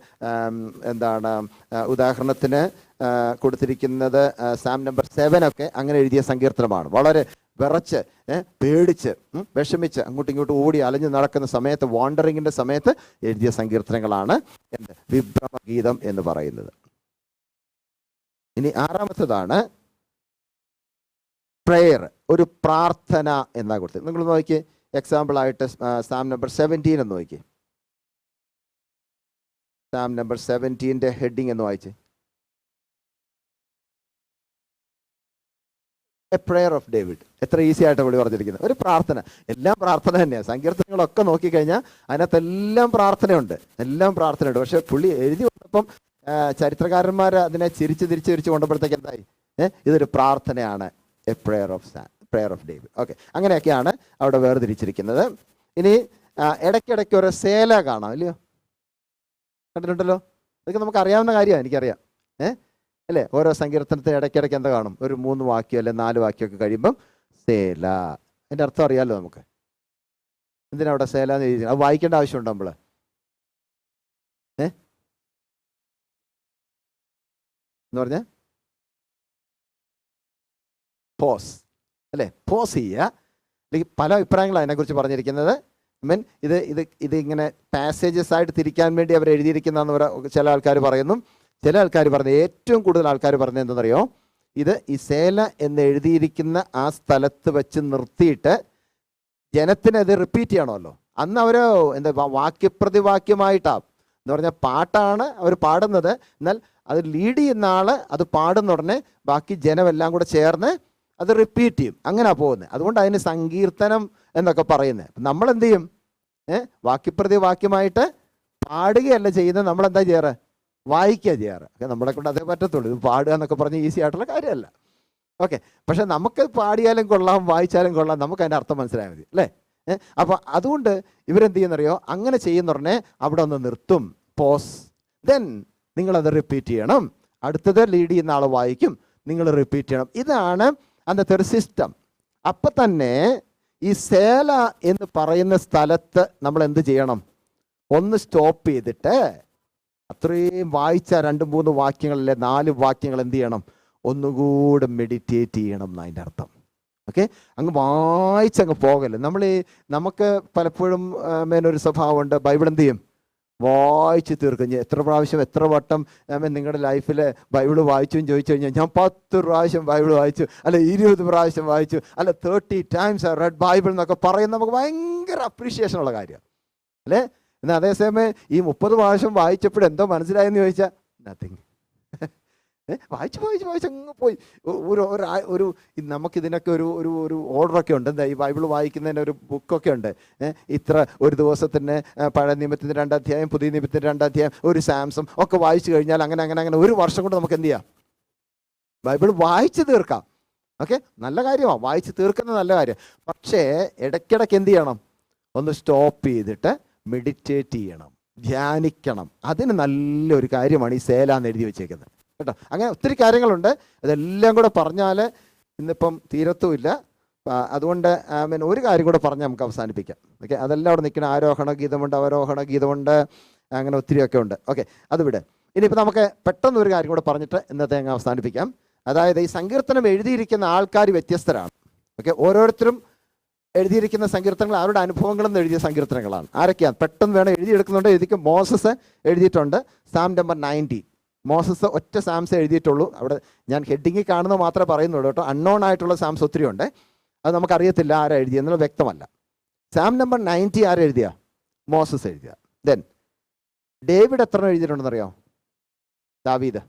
ഉദാഹരണത്തിന് കൊടുത്തിരിക്കുന്നത് സാം നമ്പർ 7 ഒക്കെ അങ്ങനെ എഴുതിയ സങ്കീർത്തനമാണ്. വളരെ വിറച്ച് പേടിച്ച് വിഷമിച്ച് അങ്ങോട്ടും ഇങ്ങോട്ടും ഓടി അലഞ്ഞു നടക്കുന്ന സമയത്ത്, വാണ്ടറിങ്ങിൻ്റെ സമയത്ത് എഴുതിയ സങ്കീർത്തനങ്ങളാണ് വിഭ്രമഗീതം എന്ന് പറയുന്നത്. ഇനി ആറാമത്തേതാണ് പ്രെയർ, ഒരു പ്രാർത്ഥന എന്നാ കൊടുത്തത്. നിങ്ങൾ നോക്കിയേ, എക്സാമ്പിളായിട്ട് സാം നമ്പർ 17 എന്ന് നോക്കിയേ. സാം നമ്പർ 17ന്റെ ഹെഡിങ് എന്ന് വായിച്ചേ. A prayer of David. എത്ര ഈസി ആയിട്ട് പുള്ളി പറഞ്ഞിരിക്കുന്നത്, ഒരു പ്രാർത്ഥന. എല്ലാം പ്രാർത്ഥന തന്നെയാണ്. സങ്കീർത്തനങ്ങളൊക്കെ നോക്കിക്കഴിഞ്ഞാൽ അതിനകത്തെല്ലാം പ്രാർത്ഥനയുണ്ട്, എല്ലാം പ്രാർത്ഥനയുണ്ട്. പക്ഷെ പുള്ളി എഴുതി വന്നപ്പം ചരിത്രകാരന്മാർ അതിനെ തിരിച്ച് കൊണ്ടപ്പോഴത്തേക്ക് എന്തായി? ഇതൊരു പ്രാർത്ഥനയാണ്, A prayer of David. Okay, അങ്ങനെയൊക്കെയാണ് അവിടെ വേർതിരിച്ചിരിക്കുന്നത്. ഇനി ഇടയ്ക്കിടയ്ക്ക് ഒരു സേല കാണാം, ഇല്ലയോ? കണ്ടിട്ടുണ്ടല്ലോ, അതൊക്കെ നമുക്ക് അറിയാവുന്ന കാര്യമാണ്, എനിക്കറിയാം. അല്ലേ, ഓരോ സങ്കീർത്തനത്തിന് ഇടയ്ക്കിടയ്ക്ക് എന്താ കാണും? ഒരു 3 വാക്യം അല്ലെ 4 വാക്യമൊക്കെ കഴിയുമ്പം സേല. അതിൻ്റെ അർത്ഥം അറിയാമല്ലോ നമുക്ക്. എന്തിനാ അവിടെ സേല എന്ന് എഴുതി? അത് വായിക്കേണ്ട ആവശ്യമുണ്ടോ നമ്മൾ? എന്ന് പറഞ്ഞ പോസ് അല്ലേ, പോസ് ചെയ്യുക. അല്ലെങ്കിൽ പല അഭിപ്രായങ്ങളാണ് അതിനെക്കുറിച്ച് പറഞ്ഞിരിക്കുന്നത്. മീൻ ഇത് ഇങ്ങനെ പാസേജസ് ആയിട്ട് തിരിക്കാൻ വേണ്ടി അവർ എഴുതിയിരിക്കുന്നതെന്ന് ചില ആൾക്കാർ പറയുന്നു. ചില ആൾക്കാർ പറഞ്ഞത്, ഏറ്റവും കൂടുതൽ ആൾക്കാർ പറഞ്ഞത് എന്തെന്നറിയോ? ഇത് ഇസേല എന്ന് എഴുതിയിരിക്കുന്ന ആ സ്ഥലത്ത് വെച്ച് നിർത്തിയിട്ട് ജനത്തിന് അത് റിപ്പീറ്റ് ചെയ്യണമല്ലോ. അന്ന് അവർ വാക്യപ്രതിവാക്യമായിട്ടാണ് എന്ന് പറഞ്ഞാൽ പാട്ടാണ് അവർ പാടുന്നത്, എന്നാൽ അത് ലീഡ് ചെയ്യുന്ന ആൾ അത് പാടുന്ന ഉടനെ ബാക്കി ജനമെല്ലാം കൂടെ ചേർന്ന് അത് റിപ്പീറ്റ് ചെയ്യും. അങ്ങനെയാണ് പോകുന്നത്. അതുകൊണ്ട് അതിന് സങ്കീർത്തനം എന്നൊക്കെ പറയുന്നത്. നമ്മളെന്ത് ചെയ്യും? വാക്യപ്രതി വാക്യമായിട്ട് പാടുകയല്ല ചെയ്യുന്നത്, നമ്മളെന്താ ചെയ്യാറ്? വായിക്കുക ചെയ്യാറ്. നമ്മളെ കൊണ്ട് അതേ പറ്റത്തുള്ളൂ. ഇത് പാടുക എന്നൊക്കെ പറഞ്ഞ് ഈസി ആയിട്ടുള്ള കാര്യമല്ല. ഓക്കെ, പക്ഷെ നമുക്ക് പാടിയാലും കൊള്ളാം, വായിച്ചാലും കൊള്ളാം, നമുക്ക് അതിൻ്റെ അർത്ഥം മനസ്സിലായാൽ മതി അല്ലേ? അപ്പോൾ അതുകൊണ്ട് ഇവരെന്ത് ചെയ്യുന്നറിയോ? അങ്ങനെ ചെയ്യുന്ന ഉടനെ അവിടെ ഒന്ന് നിർത്തും, പോസ്, ദെൻ നിങ്ങളത് റിപ്പീറ്റ് ചെയ്യണം. അടുത്തത് ലീഡ് ചെയ്യുന്ന ആൾ വായിക്കും, നിങ്ങൾ റിപ്പീറ്റ് ചെയ്യണം. ഇതാണ് അന്നത്തെ ഒരു സിസ്റ്റം. അപ്പം തന്നെ ഈ സേല എന്ന് പറയുന്ന സ്ഥലത്ത് നമ്മൾ എന്ത് ചെയ്യണം? ഒന്ന് സ്റ്റോപ്പ് ചെയ്തിട്ട് അത്രയും വായിച്ച 2-3 വാക്യങ്ങളിലെ 4 വാക്യങ്ങൾ എന്ത് ചെയ്യണം? ഒന്നുകൂടെ മെഡിറ്റേറ്റ് ചെയ്യണം എന്നതിൻ്റെ അർത്ഥം. ഓക്കെ, അങ്ങ് വായിച്ചങ്ങ് പോകല്ലേ. നമുക്ക് പലപ്പോഴും ഒരു സ്വഭാവമുണ്ട്, ബൈബിൾ എന്ത് ചെയ്യും? വായിച്ച് തീർക്കും. എത്ര പ്രാവശ്യം, എത്ര വട്ടം നിങ്ങളുടെ ലൈഫിൽ ബൈബിൾ വായിച്ചു എന്ന് ചോദിച്ചു കഴിഞ്ഞാൽ, ഞാൻ 10 പ്രാവശ്യം ബൈബിൾ വായിച്ചു, അല്ല 20 പ്രാവശ്യം വായിച്ചു, അല്ല 30 times I read ബൈബിൾ എന്നൊക്കെ പറയുന്നത് നമുക്ക് ഭയങ്കര അപ്രീഷിയേഷൻ ഉള്ള കാര്യമാണ് അല്ലേ? എന്നാൽ അതേസമയം ഈ 30 പ്രാവശ്യം വായിച്ചപ്പോഴെന്തോ മനസ്സിലായെന്ന് ചോദിച്ചാൽ നത്തിങ്. വായിച്ച് അങ്ങ് പോയി. ഒരു നമുക്കിതിനൊക്കെ ഒരു ഓർഡറൊക്കെ ഉണ്ട്. എന്താ, ഈ ബൈബിൾ വായിക്കുന്നതിന് ഒരു ബുക്കൊക്കെ ഉണ്ട്. ഇത്ര ഒരു ദിവസത്തിന് പഴയ നിയമത്തിൻ്റെ 2 അധ്യായം, പുതിയ നിയമത്തിൻ്റെ 2 അധ്യായം, ഒരു സാംസം ഒക്കെ വായിച്ചു കഴിഞ്ഞാൽ അങ്ങനെ ഒരു വർഷം കൊണ്ട് നമുക്ക് എന്ത് ചെയ്യാം? ബൈബിൾ വായിച്ച് തീർക്കാം. ഓക്കെ, നല്ല കാര്യമാണ്, വായിച്ച് തീർക്കുന്നത് നല്ല കാര്യം. പക്ഷേ ഇടയ്ക്കിടയ്ക്ക് എന്ത് ചെയ്യണം? ഒന്ന് സ്റ്റോപ്പ് ചെയ്തിട്ട് മെഡിറ്റേറ്റ് ചെയ്യണം, ധ്യാനിക്കണം. അതിന് നല്ലൊരു കാര്യമാണ് ഈ സേലാന്ന് എഴുതി വെച്ചേക്കുന്നത് കേട്ടോ. അങ്ങനെ ഒത്തിരി കാര്യങ്ങളുണ്ട്. ഇതെല്ലാം കൂടെ പറഞ്ഞാൽ ഇന്നിപ്പം തീരത്തുമില്ല. അതുകൊണ്ട് ഒരു കാര്യം കൂടെ പറഞ്ഞ് നമുക്ക് അവസാനിപ്പിക്കാം. ഓക്കെ, അതെല്ലാം അവിടെ നിൽക്കുന്ന ആരോഹണ ഗീതമുണ്ട്, അവരോഹണ ഗീതമുണ്ട്, അങ്ങനെ ഒത്തിരിയൊക്കെ ഉണ്ട്. ഓക്കെ, അത് വിട്. ഇനിയിപ്പോൾ നമുക്ക് പെട്ടെന്ന് ഒരു കാര്യം കൂടെ പറഞ്ഞിട്ട് ഇന്നത്തെ അങ്ങ് അവസാനിപ്പിക്കാം. അതായത് ഈ സങ്കീർത്തനം എഴുതിയിരിക്കുന്ന ആൾക്കാർ വ്യത്യസ്തരാണ്. ഓക്കെ, ഓരോരുത്തരും എഴുതിയിരിക്കുന്ന സങ്കീർത്തനങ്ങൾ അവരുടെ അനുഭവങ്ങളിൽ നിന്ന് എഴുതിയ സങ്കീർത്തനങ്ങളാണ്. ആരൊക്കെയാണ്? പെട്ടെന്ന് വേണം എഴുതിയെടുക്കുന്നുണ്ട്. എഴുതിക്കും. മോസസ് എഴുതിയിട്ടുണ്ട് സാം നമ്പർ 90. മോസസ് ഒറ്റ സാംസ് എഴുതിയിട്ടുള്ളൂ. അവിടെ ഞാൻ ഹെഡിങ്ങിൽ കാണുന്നത് മാത്രമേ പറയുന്നുള്ളൂ കേട്ടോ. അൺനോൺ ആയിട്ടുള്ള സാംസ് ഒത്തിരി ഉണ്ട്. അത് നമുക്കറിയത്തില്ല ആരാ എഴുതിയെന്നുള്ളത് വ്യക്തമല്ല. Psalm number 90 ആരെഴുതിയ? മോസസ് എഴുതിയ. ദെൻ ഡേവിഡ് എത്ര എഴുതിയിട്ടുണ്ടെന്ന് അറിയാമോ? ദാവീദ്.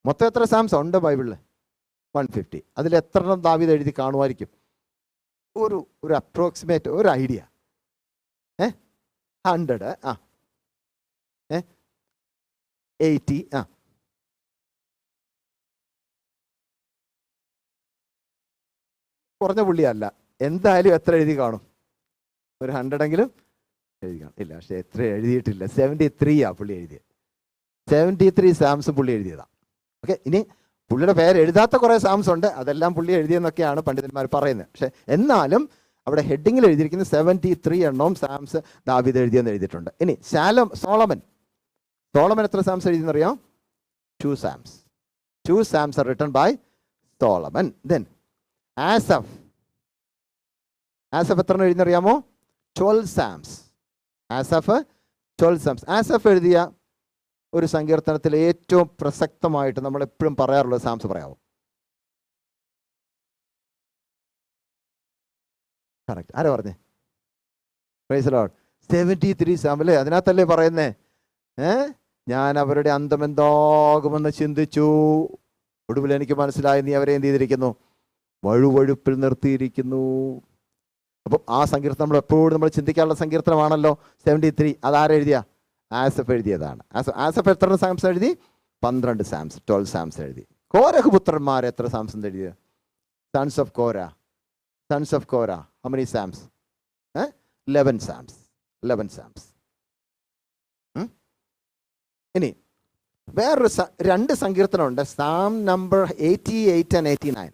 മൊത്തം എത്ര സാംസ് ഉണ്ട് ബൈബിളിൽ? 150. അതിൽ എത്ര എണ്ണം ദാവീദ് എഴുതി കാണുമായിരിക്കും? ഒരു അപ്രോക്സിമേറ്റ് ഒരു ഐഡിയ. 100, 80, കുറഞ്ഞ പുള്ളിയല്ല. എന്തായാലും എത്ര എഴുതി കാണും? ഒരു 100 എങ്കിലും എഴുതി കാണും. ഇല്ല, പക്ഷെ എത്ര എഴുതിയിട്ടില്ല. 73 പുള്ളി എഴുതിയത്. 73 സാംസ് പുള്ളി എഴുതിയതാണ്. ഓക്കെ, ഇനി പുള്ളിയുടെ പേര് എഴുതാത്ത കുറേ സാംസ് ഉണ്ട്. അതെല്ലാം പുള്ളി എഴുതിയെന്നൊക്കെയാണ് പണ്ഡിതന്മാർ പറയുന്നത്. പക്ഷെ എന്നാലും അവിടെ ഹെഡിങ്ങിൽ എഴുതിയിരിക്കുന്ന 73 എണ്ണവും സാംസ് ദാവീദ് എഴുതിയെന്ന് എഴുതിയിട്ടുണ്ട്. ഇനി സോളമൻ എത്ര സാംസ് എഴുതിയെന്നറിയാം? 2 psalms. 2 psalms are written by Solomon. Then Asaph എത്ര എഴുതിയെന്നറിയാമോ? 12 സാംസ്. ആസഫ് 12 സാംസ്. ആസഫ് എഴുതിയ ഒരു സങ്കീർത്തനത്തിൽ ഏറ്റവും പ്രസക്തമായിട്ട് നമ്മൾ എപ്പോഴും പറയാറുള്ള സാംസ് പറയാമോ? കറക്റ്റ്. ആരാ പറഞ്ഞേ? Praise the Lord. 73 സാം അല്ലേ? അതിനകത്തല്ലേ പറയുന്നേ, ഞാൻ അവരുടെ അന്തമെന്താകുമെന്ന് ചിന്തിച്ചു, ഒടുവിൽ എനിക്ക് മനസ്സിലായി നീ അവരെ എന്ത് ചെയ്തിരിക്കുന്നു? വഴുവഴുപ്പിൽ നിർത്തിയിരിക്കുന്നു. അപ്പം ആ സങ്കീർത്തനം നമ്മൾ എപ്പോഴും നമ്മൾ ചിന്തിക്കാനുള്ള സങ്കീർത്തനമാണല്ലോ 73. അതാരെഴുതിയ? ആസഫ് എഴുതിയതാണ്. ആസഫ് എത്ര സാംസ് എഴുതി? 12 സാംസ്. 12 സാംസ് എഴുതി. കോരഹ് പുത്രന്മാർ എത്ര സാംസ് എഴുതിയത്? Sons of Korah how many psalms? 11 psalms. 11 psalms. ഇനി വേറൊരു 2 സങ്കീർത്തനമുണ്ട്. Psalm number 88 and 89.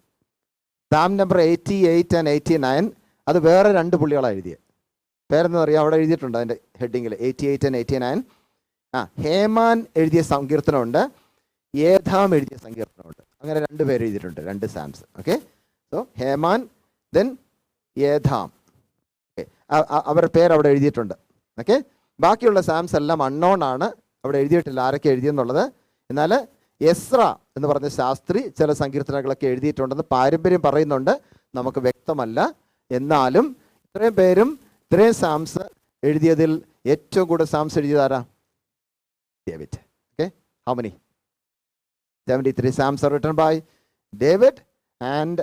Psalm number 88 and 89 അത് വേറെ 2 പുള്ളികളാണ് എഴുതിയത്. പേരെന്ന് അറിയാം, അവിടെ എഴുതിയിട്ടുണ്ട് അതിൻ്റെ ഹെഡിങ്ങിൽ 88 and 89. ഹേമാൻ എഴുതിയ സങ്കീർത്തനമുണ്ട്, ഏഥാം എഴുതിയ സങ്കീർത്തനമുണ്ട്. അങ്ങനെ 2 പേര് എഴുതിയിട്ടുണ്ട്, 2 psalms. Okay, so Heman then Ethan. അവരുടെ പേര് അവിടെ എഴുതിയിട്ടുണ്ട്. ഓക്കെ, ബാക്കിയുള്ള സാംസ് എല്ലാം അൺനോൺ ആണ്, അവിടെ എഴുതിയിട്ടില്ല ആരൊക്കെ എഴുതിയെന്നുള്ളത്. എന്നാൽ എസ്ര എന്ന് പറഞ്ഞ ശാസ്ത്രി ചില സങ്കീർത്തനങ്ങളൊക്കെ എഴുതിയിട്ടുണ്ടെന്ന് പാരമ്പര്യം പറയുന്നുണ്ട്, നമുക്ക് വ്യക്തമല്ല. എന്നാലും ഇത്രയും പേരും ഇത്രയും സാംസ് എഴുതിയതിൽ ഏറ്റവും കൂടുതൽ സാംസ് എഴുതിയതാരാ? David. Okay, how many? 73 Psalms are written by David. And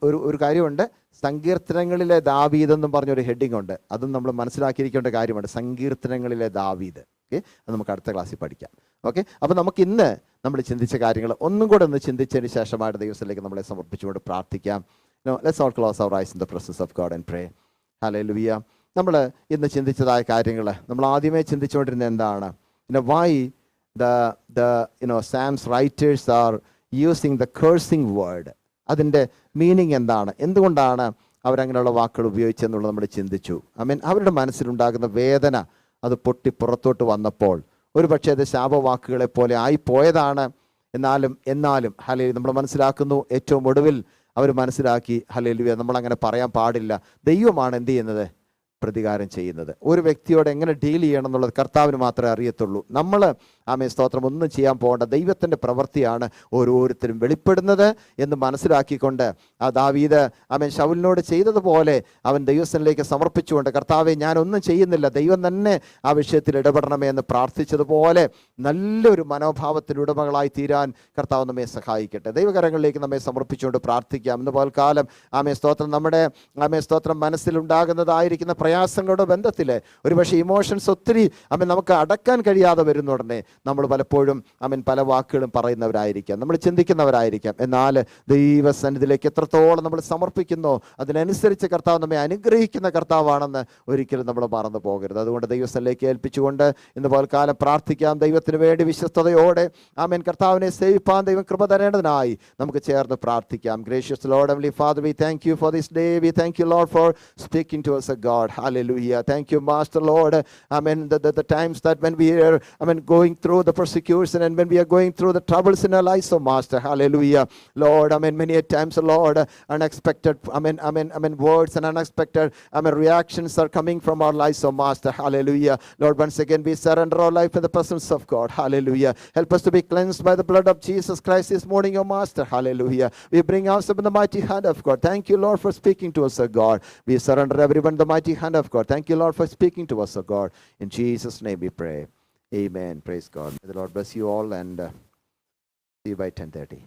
ഒരു കാര്യമുണ്ട്, സങ്കീർത്തനങ്ങളിലെ ദാവീദ് എന്നും പറഞ്ഞൊരു ഹെഡിങ് ഉണ്ട്. അതും നമ്മൾ മനസ്സിലാക്കിയിരിക്കേണ്ട കാര്യമുണ്ട്, സങ്കീർത്തനങ്ങളിലെ ദാവീദ്. ഓക്കെ, അത് നമുക്ക് അടുത്ത ക്ലാസ്സിൽ പഠിക്കാം. ഓക്കെ, അപ്പോൾ നമുക്ക് ഇന്ന് നമ്മൾ ചിന്തിച്ച കാര്യങ്ങൾ ഒന്നും കൂടെ ഒന്ന് ചിന്തിച്ചതിന് ശേഷമായിട്ട് ദൈവത്തിലേക്ക് നമ്മളെ സമർപ്പിച്ചുകൊണ്ട് പ്രാർത്ഥിക്കാം. Let's all close our eyes in the presence of God and pray. Hallelujah. നമ്മൾ ഇന്ന് ചിന്തിച്ചതായ കാര്യങ്ങൾ നമ്മൾ ആദ്യമേ ചിന്തിച്ചുകൊണ്ടിരുന്നത് എന്താണ്? Why the Psalms writers are using the cursing word. അതിൻ്റെ മീനിങ് എന്താണ്? എന്തുകൊണ്ടാണ് അവരങ്ങനെയുള്ള വാക്കുകൾ ഉപയോഗിച്ചെന്നുള്ളത് നമ്മൾ ചിന്തിച്ചു. അവരുടെ മനസ്സിലുണ്ടാകുന്ന വേദന അത് പൊട്ടി പുറത്തോട്ട് വന്നപ്പോൾ ഒരു പക്ഷേ അത് ശാപവാക്കുകളെ പോലെ ആയിപ്പോയതാണ്. എന്നാലും ഹല്ലേലൂയ നമ്മൾ മനസ്സിലാക്കുന്നു, ഏറ്റവും ഒടുവിൽ അവർ മനസ്സിലാക്കി, ഹല്ലേലൂയ നമ്മളങ്ങനെ പറയാൻ പാടില്ല. ദൈവമാണ് എന്ത് ചെയ്യുന്നത്? പ്രതികാരം ചെയ്യുന്നത്. ഒരു വ്യക്തിയോട് എങ്ങനെ ഡീൽ ചെയ്യണം എന്നുള്ളത് കർത്താവിന് മാത്രമേ അറിയത്തുള്ളൂ. നമ്മൾ സ്തോത്രം ഒന്നും ചെയ്യാൻ പോകേണ്ട, ദൈവത്തിൻ്റെ പ്രവൃത്തിയാണ് ഓരോരുത്തരും വെളിപ്പെടുന്നത് എന്ന് മനസ്സിലാക്കിക്കൊണ്ട് ആ ദാവീദ് ശൗലിനോട് ചെയ്തതുപോലെ അവൻ ദൈവത്തിലേക്ക് സമർപ്പിച്ചുകൊണ്ട്, കർത്താവെ ഞാനൊന്നും ചെയ്യുന്നില്ല, ദൈവം തന്നെ ആ വിഷയത്തിൽ ഇടപെടണമേ എന്ന് പ്രാർത്ഥിച്ചതുപോലെ നല്ലൊരു മനോഭാവത്തിന് ഉടമകളായി തീരാൻ കർത്താവ് നമ്മെ സഹായിക്കട്ടെ. ദൈവകരങ്ങളിലേക്ക് നമ്മെ സമർപ്പിച്ചുകൊണ്ട് പ്രാർത്ഥിക്കാം. ഇന്ന് പകൽക്കാലം സ്തോത്രം നമ്മുടെ സ്തോത്രം മനസ്സിലുണ്ടാകുന്നതായിരിക്കുന്ന പ്രയാസങ്ങളുടെ ബന്ധത്തിൽ ഒരുപക്ഷെ ഇമോഷൻസ് ഒത്തിരി നമുക്ക് അടക്കാൻ കഴിയാതെ വരുന്ന ഉടനെ നമ്മൾ പലപ്പോഴും പല വാക്കുകളും പറയുന്നവരായിരിക്കാം, നമ്മൾ ചിന്തിക്കുന്നവരായിരിക്കാം. എന്നാൽ ദൈവസന്നിധിയിലേക്ക് എത്രത്തോളം നമ്മൾ സമർപ്പിക്കുന്നോ അതിനനുസരിച്ച് കർത്താവ് നമ്മെ അനുഗ്രഹിക്കുന്ന കർത്താവാണെന്ന് ഒരിക്കലും നമ്മൾ മറന്നു പോകരുത്. അതുകൊണ്ട് ദൈവസന്നിധിയിലേക്ക് ഏൽപ്പിച്ചുകൊണ്ട് ഇന്ന് പകൽക്കാലം പ്രാർത്ഥിക്കാം. ദൈവത്തിന് വേണ്ടി വിശ്വസ്തയോടെ കർത്താവിനെ സേവിപ്പാൻ ദൈവം കൃപ തരേണ്ടതിനായി നമുക്ക് ചേർന്ന് പ്രാർത്ഥിക്കാം. Gracious Lord, Heavenly Father, we thank you for this day. We thank you, Lord, for speaking to us, God. Hallelujah. Thank you, Master, Lord. The times that when we are going through the persecution and when we are going through the troubles in our lives, so Master, hallelujah, Lord, many a times, Lord, unexpected words and unexpected reactions are coming from our lives, so Master, hallelujah, Lord, once again we surrender our life in the presence of God. Hallelujah. Help us to be cleansed by the blood of Jesus Christ this morning, O Master. Hallelujah. We bring ourselves in the mighty hand of God. Thank you, Lord, for speaking to us, O God. We surrender everyone in the mighty hand of God. Thank you, Lord, for speaking to us, O God. In Jesus' name we pray. Amen. Praise God. May the Lord bless you all, and see you by 10:30.